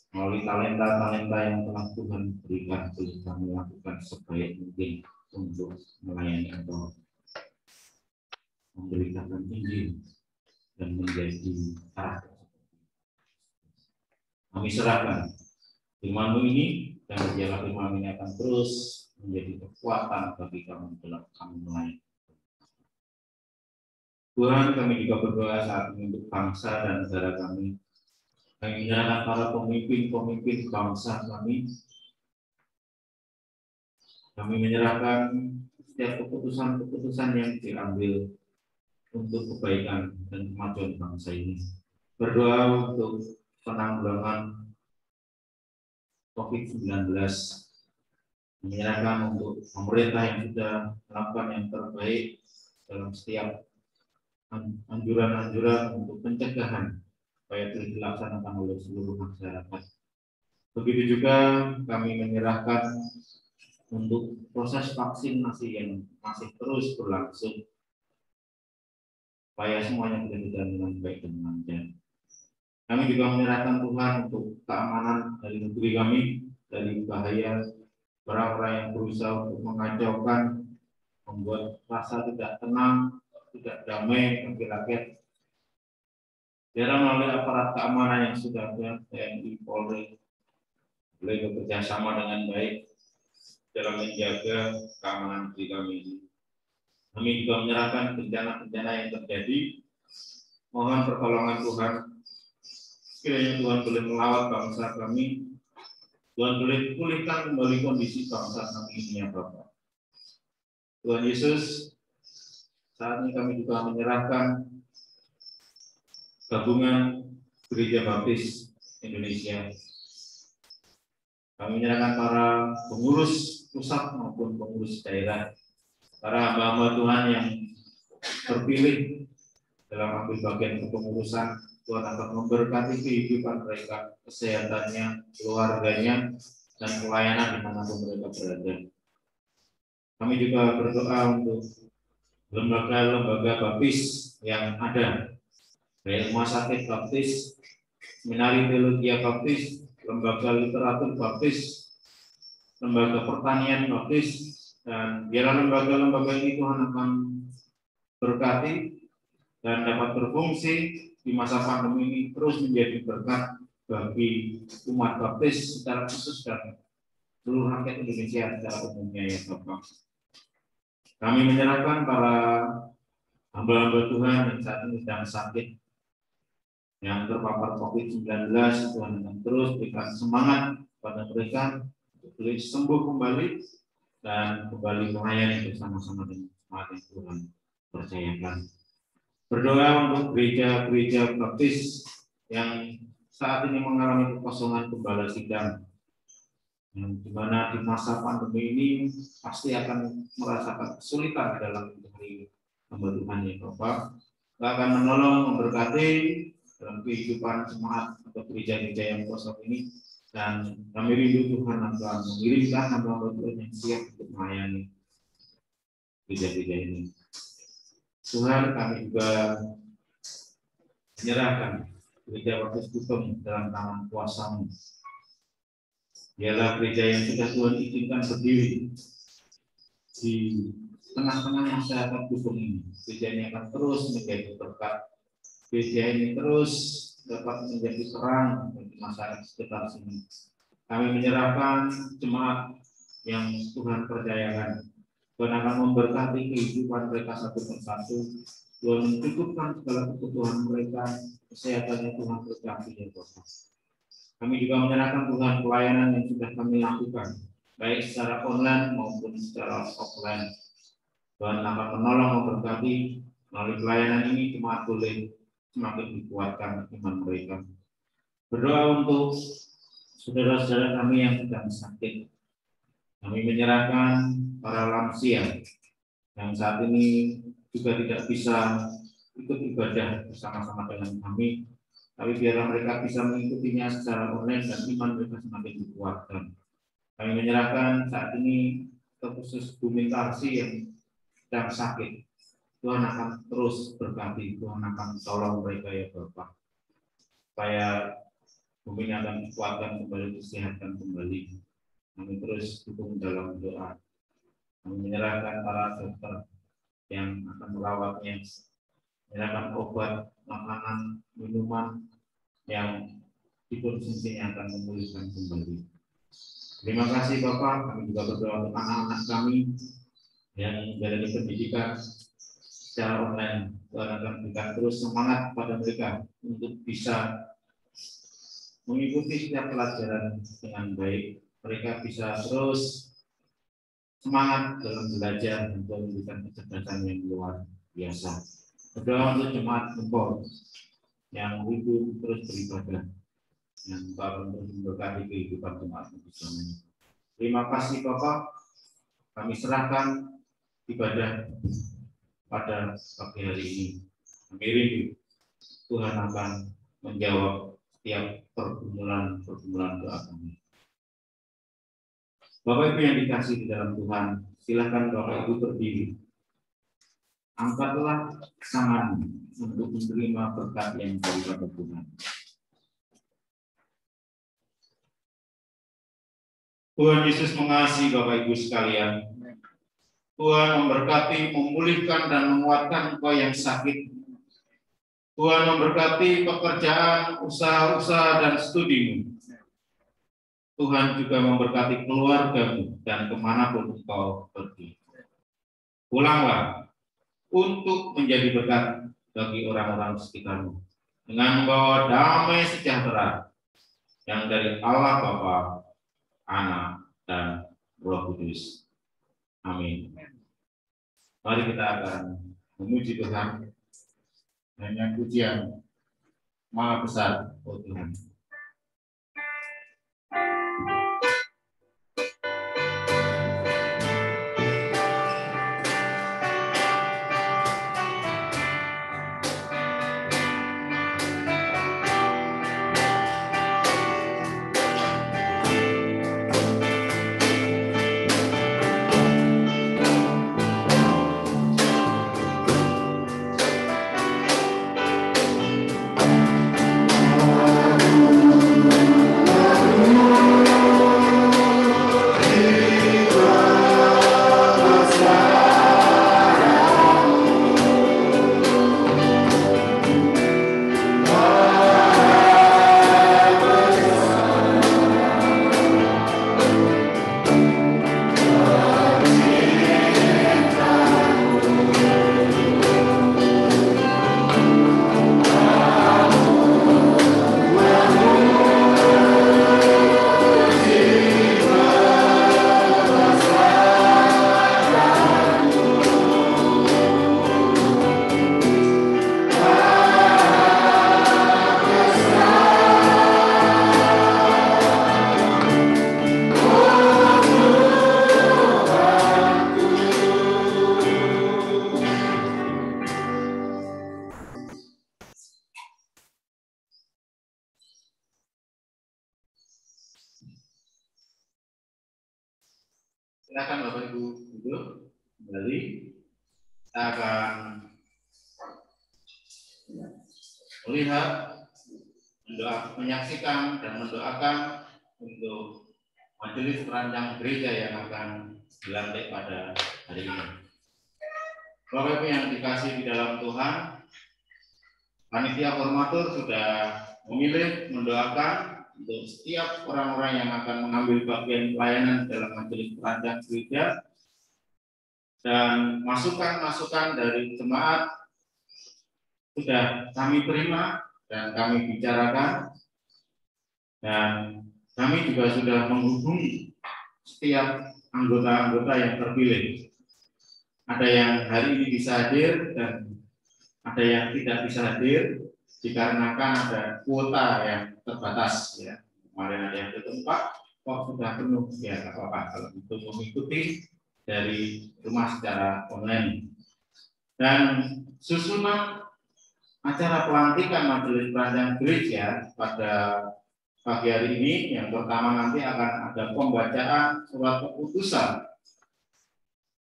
Melalui talenta-talenta yang telah Tuhan berikan, boleh kami lakukan sebaik mungkin untuk melayani atau memberitakan Injil dan menjadi karakter. Kami serahkan firman-Mu ini, dan biarlah firman ini akan terus menjadi kekuatan bagi kami dalam kami melayani. Tuhan, kami juga berdoa saat ini untuk bangsa dan negara kami. Kami menyerahkan para pemimpin bangsa kami. Kami menyerahkan setiap keputusan-keputusan yang diambil untuk kebaikan dan kemajuan bangsa ini. Berdoa untuk penanggulangan COVID-19. Menyerahkan untuk pemerintah yang sudah melakukan yang terbaik dalam setiap anjuran-anjuran untuk pencegahan supaya itu dilaksanakan oleh seluruh masyarakat. Begitu juga kami menyerahkan untuk proses vaksinasi yang masih terus berlangsung supaya semuanya bisa berjalan dengan baik dan lancar. Kami juga menyerahkan Tuhan untuk keamanan dari negeri kami, dari bahaya orang-orang yang berusaha untuk mengacaukan, membuat rasa tidak tenang, tidak damai bagi rakyat. Biarlah melalui aparat keamanan yang sudah ada, TNI, Polri, boleh bekerja sama dengan baik dalam menjaga keamanan diri kami ini. Kami juga menyerahkan bencana-bencana yang terjadi. Mohon pertolongan Tuhan. Kiranya Tuhan boleh melawat bangsa kami. Tuhan boleh pulihkan kembali kondisi bangsa kami ini ya Bapak. Tuhan Yesus, saat ini kami juga menyerahkan gabungan Gereja Baptis Indonesia. Kami menyerahkan para pengurus pusat maupun pengurus daerah, para hamba-hamba Tuhan yang terpilih dalam ambil bagian kepengurusan. Tuhan akan memberkati kehidupan mereka, kesehatannya, keluarganya, dan pelayanan dimanapun mereka berada. Kami juga berdoa untuk lembaga-lembaga baptis yang ada, baik rumah sakit baptis, seminari teologi baptis, lembaga literatur baptis, lembaga pertanian baptis, dan biarlah lembaga-lembaga ini Tuhan akan berkati dan dapat berfungsi di masa pandemi ini terus menjadi berkat bagi umat baptis secara khusus dan seluruh rakyat Indonesia secara umumnya ya Bapak. Kami menyerahkan para hamba-hamba Tuhan yang saat ini sedang sakit, yang terpapar COVID-19, Tuhan akan terus berikan semangat pada mereka untuk boleh sembuh kembali dan kembali melayani bersama-sama dengan semangat yang Tuhan percayakan. Berdoa untuk gereja-gereja baptis yang saat ini mengalami kekosongan gembala sidang, yang dimana di masa pandemi ini pasti akan merasakan kesulitan dalam mencari hamba Tuhan ya Bapak. Kita akan menolong, memberkati dalam kehidupan jemaat atau gereja-gereja yang kosong ini, dan kami rindu Tuhan akan mengirimkan hamba-hamba Tuhan yang siap untuk melayani gereja-gereja ini. Tuhan, kami juga menyerahkan Gereja Baptis Gubeng dalam tangan kuasa-Mu. Biarlah gereja yang sudah Tuhan izinkan berdiri di tengah-tengah masyarakat Gubeng ini, gereja ini akan terus menjadi berkat. Gereja ini terus dapat menjadi terang bagi masyarakat sekitar sini. Kami menyerahkan jemaat yang Tuhan percayakan. Tuhan akan memberkati kehidupan mereka satu persatu. Tuhan mencukupkan segala kebutuhan mereka, kesehatannya Tuhan berkati ya Bapak. Kami juga menyerahkan Tuhan pelayanan yang sudah kami lakukan, baik secara online maupun secara offline. Tuhan akan menolong memberkati melalui pelayanan ini, jemaat boleh semakin dikuatkan iman mereka. Berdoa untuk saudara-saudara kami yang sedang sakit. Kami menyerahkan para lansia yang saat ini juga tidak bisa ikut ibadah bersama-sama dengan kami, tapi biarlah mereka bisa mengikutinya secara online dan iman mereka semakin dikuatkan. Kami menyerahkan saat ini khusus Bumi Tarsi yang sedang sakit. Tuhan akan terus berkati, Tuhan akan tolong mereka ya Bapak, supaya Bumi akan dikuatkan kembali, kesehatan kembali. Kami terus dukung dalam doa. Kami menyerahkan para dokter yang akan merawatnya, menyerahkan obat, makanan, minuman yang dikonsumsinya akan memulihkan kembali. Terima kasih Bapak. Kami juga berdoa untuk anak-anak kami yang menjalani pendidikan secara online. Tuhan akan berikan terus semangat pada mereka untuk bisa mengikuti setiap pelajaran dengan baik. Mereka bisa terus semangat dalam belajar dan memberikan kecerdasan yang luar biasa. Berdoa untuk jemaat Gempol yang rindu terus beribadah, yang Bapak untuk memberkati kehidupan jemaat bersama. Terima kasih Bapak. Kami serahkan ibadah pada pagi hari ini. Kami rindu Tuhan akan menjawab setiap pergumulan doa kami. Bapak Ibu yang dikasih di dalam Tuhan, silakan Bapak Ibu berdiri. Angkatlah tangan untuk menerima berkat yang daripada Tuhan. Tuhan Yesus mengasihi Bapak Ibu sekalian. Tuhan memberkati, memulihkan dan menguatkan engkau yang sakit. Tuhan memberkati pekerjaan, usaha-usaha dan studimu. Tuhan juga memberkati keluargamu dan kemanapun engkau pergi. Pulanglah untuk menjadi berkat bagi orang-orang sekitarmu dengan membawa damai sejahtera yang dari Allah Bapa, Anak, dan Roh Kudus. Amin. Mari kita akan memuji Tuhan. Hanya pujian Maha Besar, oh Tuhan. Silakan Bapak Ibu duduk kembali. Kita akan melihat, menyaksikan dan mendoakan untuk majelis perancang gereja yang akan dilantik pada hari ini. Bapak Ibu yang dikasih di dalam Tuhan, panitia formatur sudah memilih mendoakan untuk setiap orang-orang yang akan mengambil bagian pelayanan dalam majelis perancang gereja, dan masukan-masukan dari jemaat sudah kami terima dan kami bicarakan, dan kami juga sudah menghubungi setiap anggota-anggota yang terpilih. Ada yang hari ini bisa hadir dan ada yang tidak bisa hadir dikarenakan ada kuota yang terbatas, ya. Kemarin ada yang ketempat, kok sudah penuh, ya nggak apa-apa kalau itu mengikuti dari rumah secara online. Dan susunan acara pelantikan majelis perancang gereja pada pagi hari ini, yang pertama nanti akan ada pembacaan surat keputusan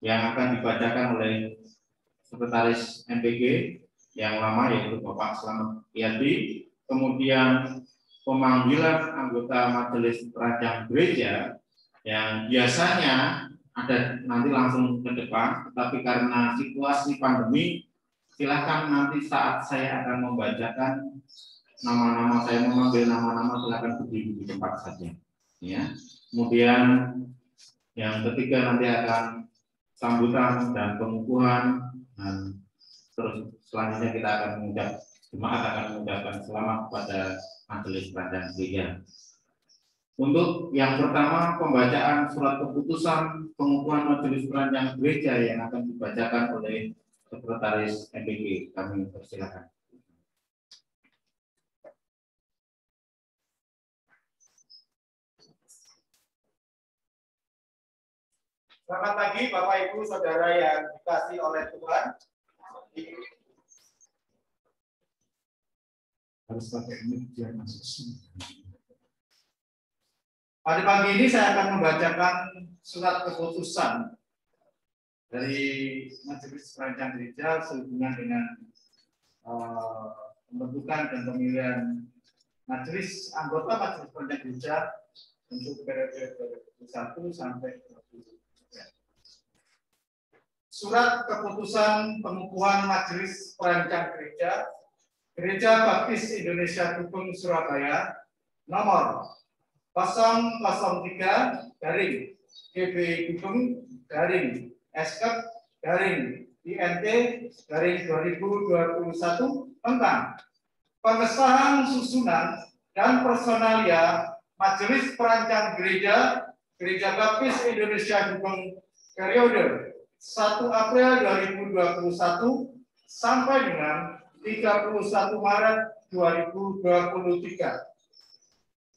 yang akan dibacakan oleh Sekretaris MPG yang lama, yaitu Bapak Slamet Yadi. Kemudian pemanggilan anggota majelis perancang gereja yang biasanya ada nanti langsung ke depan, tetapi karena situasi pandemi, silakan nanti saat saya akan membacakan nama-nama, saya memanggil nama-nama, silakan berdiri di tempat saja. Ya. Kemudian yang ketiga nanti akan sambutan dan pengukuhan, dan terus selanjutnya kita akan mengucap, jemaat akan mengucapkan selamat kepada majelis perancang gereja. Untuk yang pertama, pembacaan surat keputusan pengukuhan majelis perancang gereja yang akan dibacakan oleh Sekretaris MPG. Kami persilakan. Selamat pagi Bapak Ibu Saudara yang dikasihi oleh Tuhan. Harus pakai ini biar masuk. Pada pagi ini saya akan membacakan surat keputusan dari Majelis Perancang Gereja sehubungan dengan pembentukan dan pemilihan majelis anggota Majelis Perancang Gereja untuk periode 2021 sampai 2023. Surat keputusan pengukuhan Majelis Perancang Gereja Baptis Indonesia Gubeng Surabaya nomor 003 garing GBI Gubeng garing Eskep garing INT garing 2021 tentang pengesahan susunan dan personalia Majelis Perancang Gereja Baptis Indonesia Gubeng periode 1 April 2021 sampai dengan 31 Maret 2023.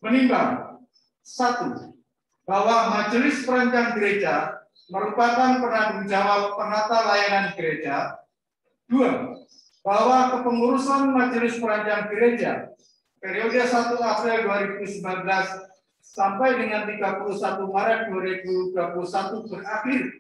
Menimbang 1. Bahwa Majelis Perancang Gereja merupakan penanggung jawab penata layanan gereja. 2. Bahwa kepengurusan Majelis Perancang Gereja periode 1 April 2019 sampai dengan 31 Maret 2021 berakhir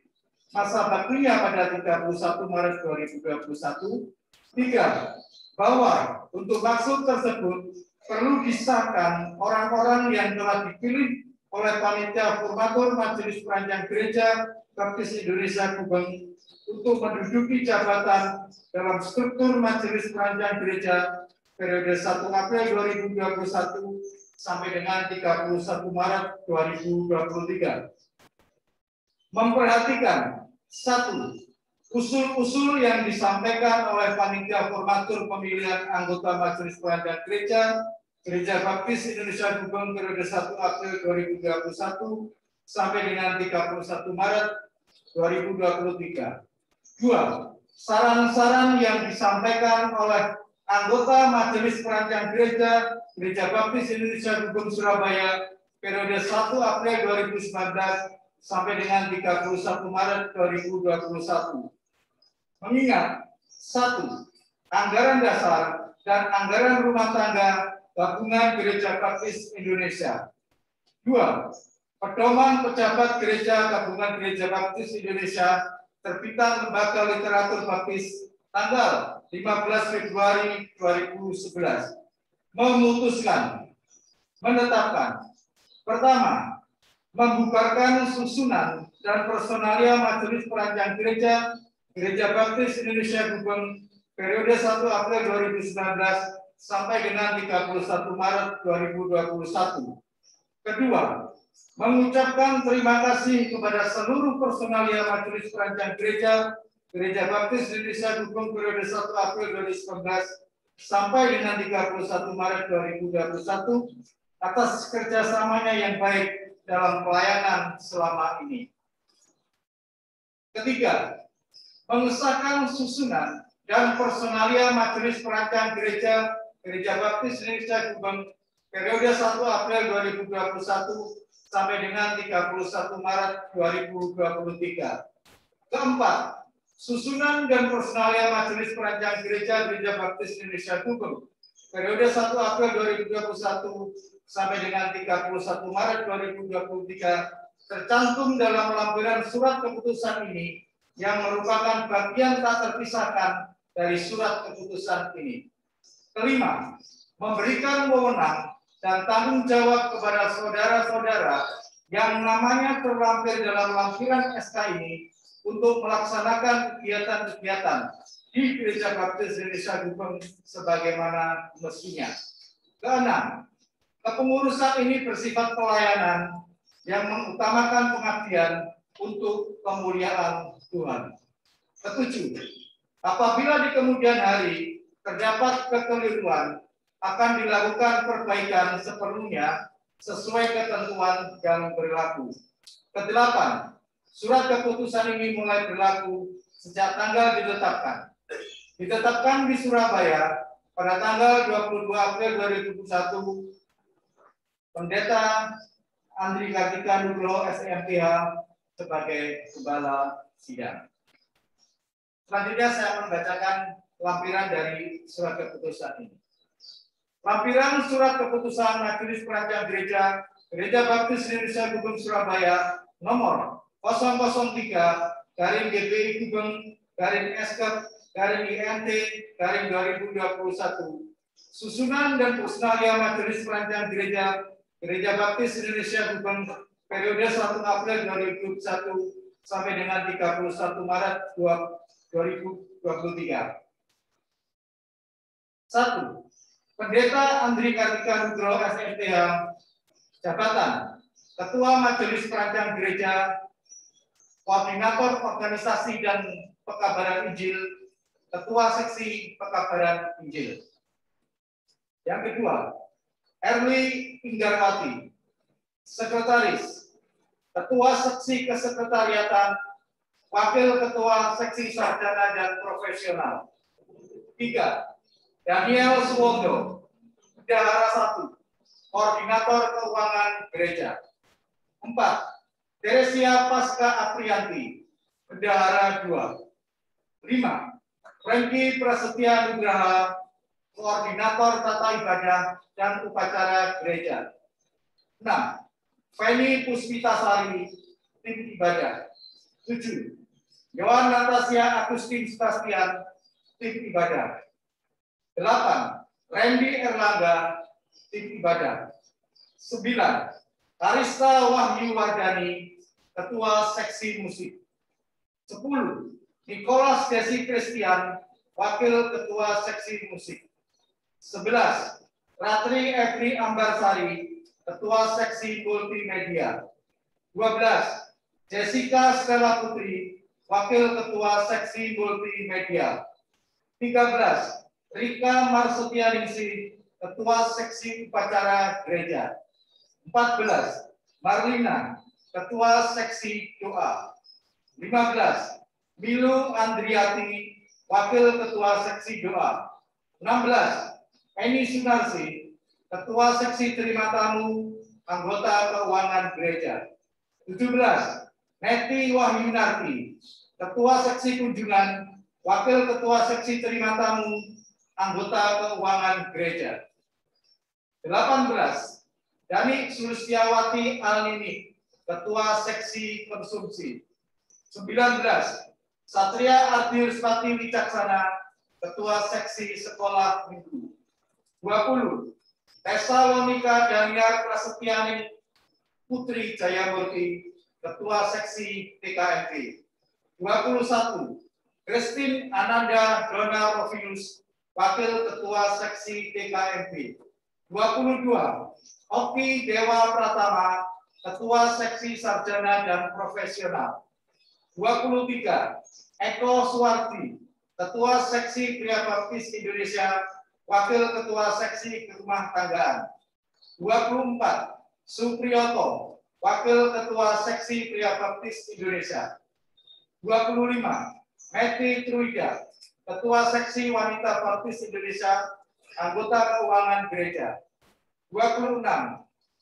masa baktinya pada 31 Maret 2021. 3. Bahwa untuk maksud tersebut perlu disahkan orang-orang yang telah dipilih oleh Panitia Formatur Majelis Perancang Gereja Baptis Indonesia Gubeng untuk menduduki jabatan dalam struktur Majelis Perancang Gereja periode 1 April 2021 sampai dengan 31 Maret 2023. Memperhatikan 1. Usul-usul yang disampaikan oleh Panitia Formatur Pemilihan Anggota Majelis Perancang Gereja Baptis Indonesia Gubeng periode 1 April 2021 sampai dengan 31 Maret 2023. 2. Saran-saran yang disampaikan oleh anggota Majelis Perancang Gereja Baptis Indonesia Gubeng Surabaya periode 1 April 2019 sampai dengan 31 Maret 2021. Mengingat 1. Anggaran dasar dan anggaran rumah tangga Gabungan Gereja Baptis Indonesia. 2. Pedoman pejabat Gereja Gabungan Gereja Baptis Indonesia terbitan Lembaga Literatur Baptis tanggal 15 Februari 2011 memutuskan menetapkan pertama, membubarkan susunan dan personalia Majelis Perancang Gereja Baptis Indonesia Gubeng periode 1 April 2019 sampai dengan 31 Maret 2021. Kedua, mengucapkan terima kasih kepada seluruh personalia Majelis Perancang Gereja Baptis Indonesia Gubeng periode 1 April 2019 sampai dengan 31 Maret 2021 atas kerjasamanya yang baik dalam pelayanan selama ini. Ketiga, mengesahkan susunan dan personalia Majelis Perancang Gereja Baptis Indonesia Gubeng periode 1 April 2021 sampai dengan 31 Maret 2023. Keempat, susunan dan personalia Majelis Perancang Gereja Baptis Indonesia Gubeng periode 1 April 2021 sampai dengan 31 Maret 2023 tercantum dalam lampiran surat keputusan ini yang merupakan bagian tak terpisahkan dari surat keputusan ini. Kelima, memberikan wewenang dan tanggung jawab kepada saudara-saudara yang namanya terlampir dalam lampiran SK ini untuk melaksanakan kegiatan-kegiatan di Gereja Baptis Indonesia Gubeng sebagaimana mestinya. Keenam, kepengurusan ini bersifat pelayanan yang mengutamakan pengabdian untuk kemuliaan Tuhan. Ketujuh, apabila di kemudian hari terdapat kekeliruan, akan dilakukan perbaikan sepenuhnya sesuai ketentuan yang berlaku. Kedelapan, surat keputusan ini mulai berlaku sejak tanggal ditetapkan. Ditetapkan di Surabaya pada tanggal 22 April 2021, Pendeta Andri Kartika Nugroho SMPH sebagai Gembala Sidang. Selanjutnya saya membacakan lampiran dari surat keputusan ini. Lampiran surat keputusan Majelis Perancang Gereja Baptis Indonesia Gubeng Surabaya nomor 003/GBI Gubeng /Eskep /INT /2021. Susunan dan personalia Majelis Perancang Gereja Baptis Indonesia Gubeng periode 1 April 2021 sampai dengan 31 Maret 2023. 1. Pendeta Andri Kartika Nugroho SMPH Jabatan Ketua Majelis Perancang Gereja, Koordinator Organisasi dan Pekabaran Injil, Ketua Seksi Pekabaran Injil. Yang kedua, Erli Inggarwati, Sekretaris, Ketua Seksi Kesekretariatan, Wakil Ketua Seksi Sarjana dan Profesional. 3. Daniel Suwondo, Bendahara 1, Koordinator Keuangan Gereja. 4. Teresia Pasca Aprianti, Bendahara 2. 5. Franky Prasetya Nugraha, Koordinator Tata Ibadah dan Upacara Gereja. 6. Feni Puspitasari, Tim Ibadah. 7. Yohan Natasha Agustin Sebastian, Tim Ibadah. 8. Randy Erlangga, Tim Ibadah. 9. Karista Wahyu Wardani, Ketua Seksi Musik. 10. Nicholas Desi Christian, Wakil Ketua Seksi Musik. 11. Ratri Ebri Ambarsari, Ketua Seksi Multimedia. 12. Jessica Stella Putri, Wakil Ketua Seksi Multimedia. 13. Rika Marsutianingsi, Ketua Seksi Upacara Gereja. 14. Marlina, Ketua Seksi Doa. 15. Milu Andriati, Wakil Ketua Seksi Doa. 16. Eni Sunarsi, Ketua Seksi Terima Tamu, Anggota Keuangan Gereja. 17. Neti Wahyunarti, Ketua Seksi Kunjungan, Wakil Ketua Seksi Terima Tamu, Anggota Keuangan Gereja. 18. Dani Sulistiawati Alnini, Ketua Seksi Konsumsi. 19. Satria Ardiuspati Wicaksana, Ketua Seksi Sekolah Minggu. 20. Tesalonika Daniar Prasetyaning Putri Jayamurti, Ketua Seksi TKMP. 21. Christine Ananda Dona Rovinus, Wakil Ketua Seksi TKMP. 22. Oki Dewa Pratama, Ketua Seksi Sarjana dan Profesional. 23. Eko Suwardi, Ketua Seksi Pria Baptis Indonesia, Wakil Ketua Seksi Kerumah Tanggaan. 24. Supriyoto, Wakil Ketua Seksi Pria Baptis Indonesia. 25. Meti Truida, Ketua Seksi Wanita Baptis Indonesia, Anggota Keuangan Gereja. 26.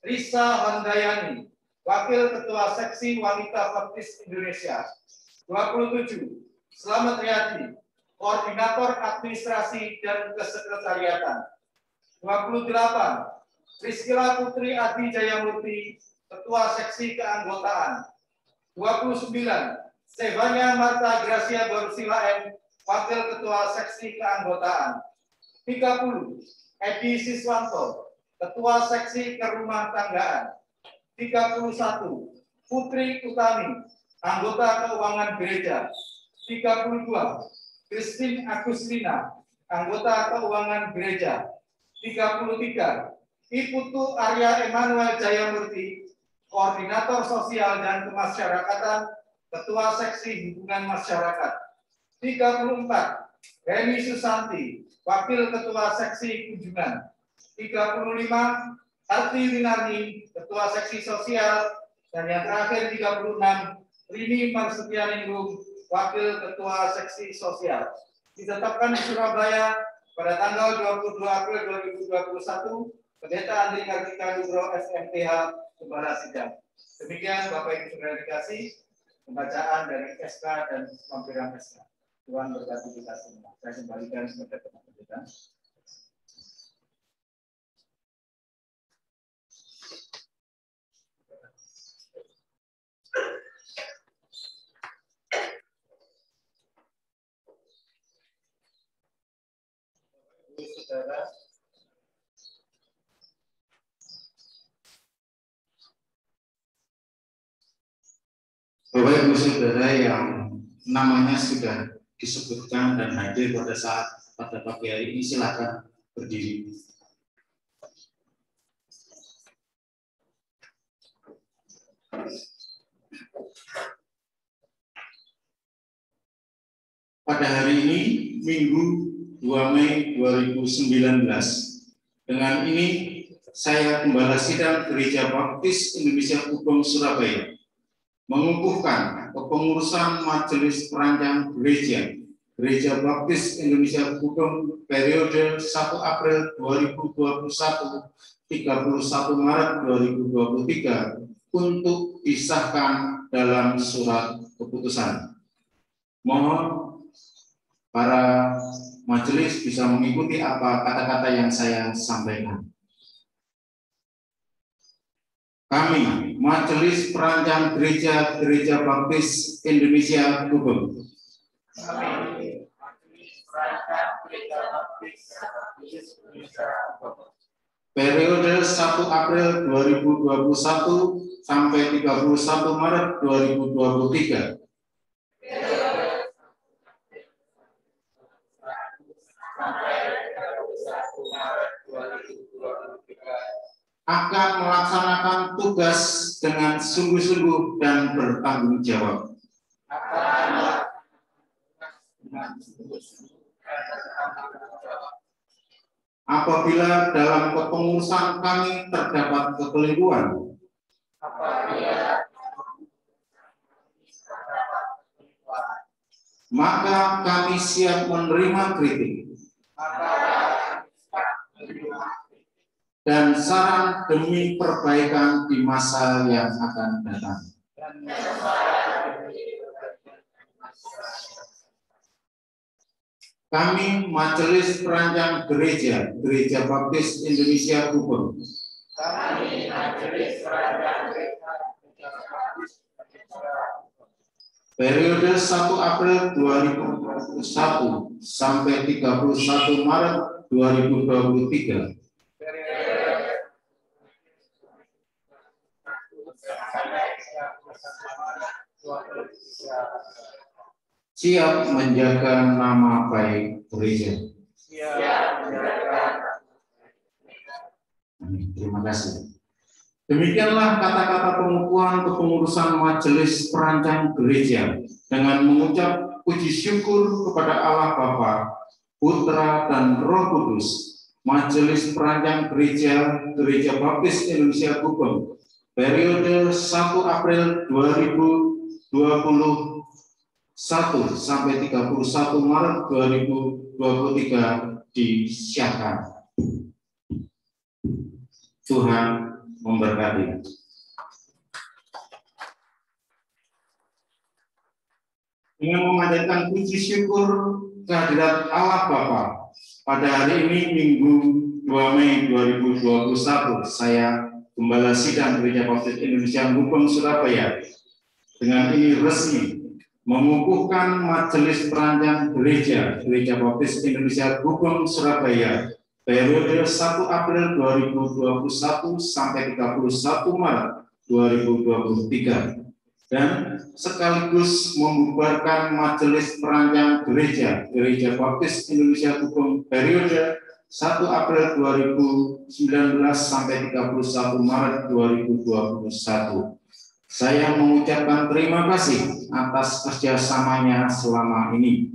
Risa Handayani, Wakil Ketua Seksi Wanita Baptis Indonesia. 27. Slamet Riyadi, Koordinator Administrasi dan Kesekretariatan. 28. Rizkila Putri Adi Jayamurti, Ketua Seksi Keanggotaan. 29. Sevanya Marta Gracia Borsila M, Wakil Ketua Seksi Keanggotaan. 30. Edi Siswanto, Ketua Seksi Kerumah Tanggaan. 31. Putri Utami, Anggota Keuangan Gereja. 32. Christine Agustina, Anggota Keuangan Gereja. 33. Iputu Arya Emanuel Jayamurti, Koordinator Sosial dan Kemasyarakatan, Ketua Seksi Hubungan Masyarakat. 34. Reni Susanti, Wakil Ketua Seksi Kunjungan. 35. Arti Winarni, Ketua Seksi Sosial. Dan yang terakhir 36. Rini Marsutianingrum, Wakil Ketua Seksi Sosial. Ditetapkan di Surabaya pada tanggal 22 April 2021, Pendeta Andri Kartika Nugro SMTH Gembala Sidang. Demikian Bapak Ibu Saudara dikasih, pembacaan dari SK dan lampiran SK. Tuhan berkati kita semua. Saya kembalikan kepada teman pendeta. Saudara, Bapak Ibu Saudara yang namanya sudah disebutkan dan hadir pada pagi hari ini, silakan berdiri. Pada hari ini, Minggu 2 Mei 2019, dengan ini saya Gembala Sidang Gereja Baptis Indonesia Gubeng Surabaya mengukuhkan kepengurusan Majelis Perancang Gereja Baptis Indonesia Gubeng periode 1 April 2021 31 Maret 2023 untuk disahkan dalam surat keputusan. Mohon para majelis bisa mengikuti apa kata-kata yang saya sampaikan. Kami, Majelis Perancang Gereja Baptis Indonesia Gubeng, periode 1 April 2021 sampai 31 Maret 2023, akan melaksanakan tugas dengan sungguh-sungguh dan bertanggung jawab. Apabila dalam kepengurusan kami terdapat kekeliruan, maka kami siap menerima kritik dan saran demi perbaikan di masa yang akan datang. Kami, Majelis Perancang Gereja Baptis Indonesia Gubeng, periode 1 April 2021 sampai 31 Maret 2023, siap menjaga nama baik gereja. Terima kasih. Demikianlah kata-kata pengukuhan kepengurusan Majelis Perancang Gereja dengan mengucap puji syukur kepada Allah Bapa, Putra, dan Roh Kudus. Majelis Perancang Gereja Baptis Indonesia Gubeng periode 1 April 2021 sampai 31 Maret 2023 disiapkan. Tuhan memberkati. Dengan memanjatkan puji syukur kehadirat Allah Bapa, pada hari ini Minggu 2 Mei 2021, saya Gembala Sidang Gereja Baptis Indonesia Gubeng Surabaya dengan ini resmi mengukuhkan Majelis Perancang Gereja Baptis Indonesia Gubeng Surabaya periode 1 April 2021 sampai 31 Maret 2023 dan sekaligus membubarkan Majelis Perancang Gereja Baptis Indonesia Gubeng periode 1 April 2019 sampai 31 Maret 2021. Saya mengucapkan terima kasih atas kerjasamanya selama ini.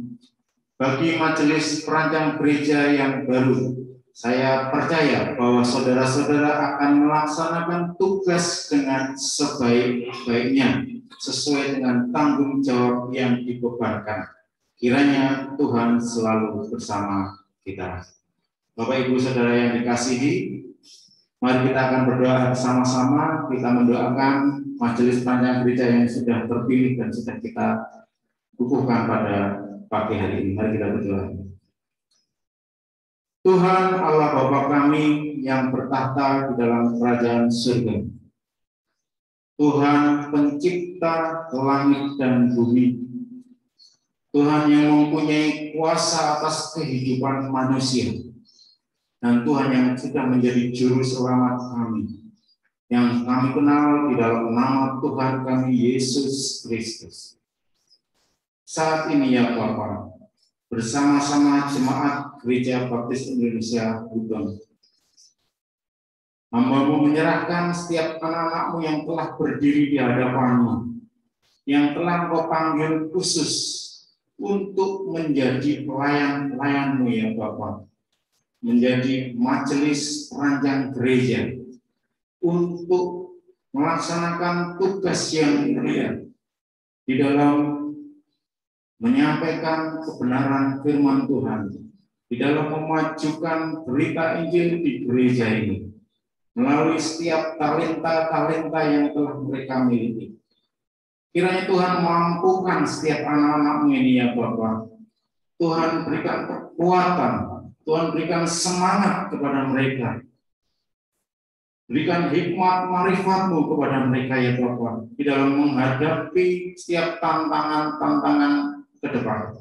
Bagi Majelis Perancang Gereja yang baru, saya percaya bahwa saudara-saudara akan melaksanakan tugas dengan sebaik-baiknya, sesuai dengan tanggung jawab yang dibebankan. Kiranya Tuhan selalu bersama kita. Bapak Ibu Saudara yang dikasihi, mari kita akan berdoa bersama-sama. Kita mendoakan Majelis Perancang Gereja yang sudah terpilih dan sudah kita kukuhkan pada pagi hari ini. Mari kita berdoa. Tuhan Allah Bapa kami yang bertahta di dalam kerajaan surga, Tuhan pencipta langit dan bumi, Tuhan yang mempunyai kuasa atas kehidupan manusia, dan Tuhan yang sudah menjadi juru selamat kami, yang kami kenal di dalam nama Tuhan kami Yesus Kristus. Saat ini ya Bapa, bersama-sama jemaat Gereja Baptis Indonesia Gubeng, Hamba-Mu menyerahkan setiap anak-anak-Mu yang telah berdiri di hadapan-Mu, yang telah Kau panggil khusus untuk menjadi pelayan-pelayan-Mu ya Bapa, menjadi majelis perancang gereja, untuk melaksanakan tugas yang mulia di dalam menyampaikan kebenaran firman Tuhan, di dalam memajukan berita Injil di gereja ini, melalui setiap talenta-talenta yang telah mereka miliki. Kiranya Tuhan mampukan setiap anak-anak-Mu ini ya Bapa. Tuhan berikan kekuatan, Tuhan berikan semangat kepada mereka. Berikan hikmat marifat-Mu kepada mereka ya Bapa, di dalam menghadapi setiap tantangan-tantangan ke depan,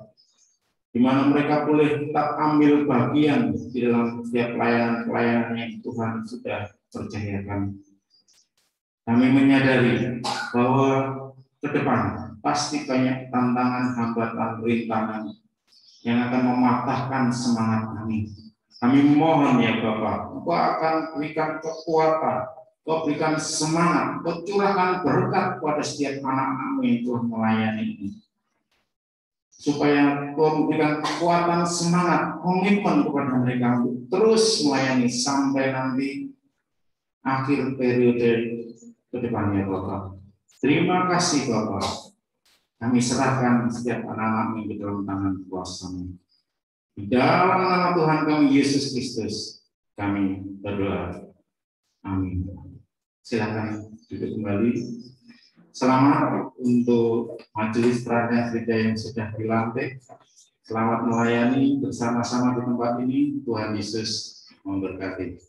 di mana mereka boleh tetap ambil bagian di dalam setiap pelayanan-pelayanan yang Tuhan sudah percayakan. Kami menyadari bahwa ke depan pasti banyak tantangan, hambatan, rintangan yang akan mematahkan semangat kami. Kami mohon ya Bapak, Engkau akan berikan kekuatan, Engkau berikan semangat, Engkau curahkan berkat kepada setiap anak-anak-Mu yang Tuhan melayani ini, supaya Tuhan memberikan kekuatan, semangat, komitmen kepada mereka untuk terus melayani sampai nanti akhir periode ke depannya Bapak. Terima kasih Bapak. Kami serahkan setiap anak-anak-Mu di dalam tangan kuasa-Mu. Di dalam nama Tuhan kami Yesus Kristus kami berdoa. Amin. Silakan duduk kembali. Selamat untuk majelis perancang gereja yang sudah dilantik. Selamat melayani bersama-sama di tempat ini. Tuhan Yesus memberkati.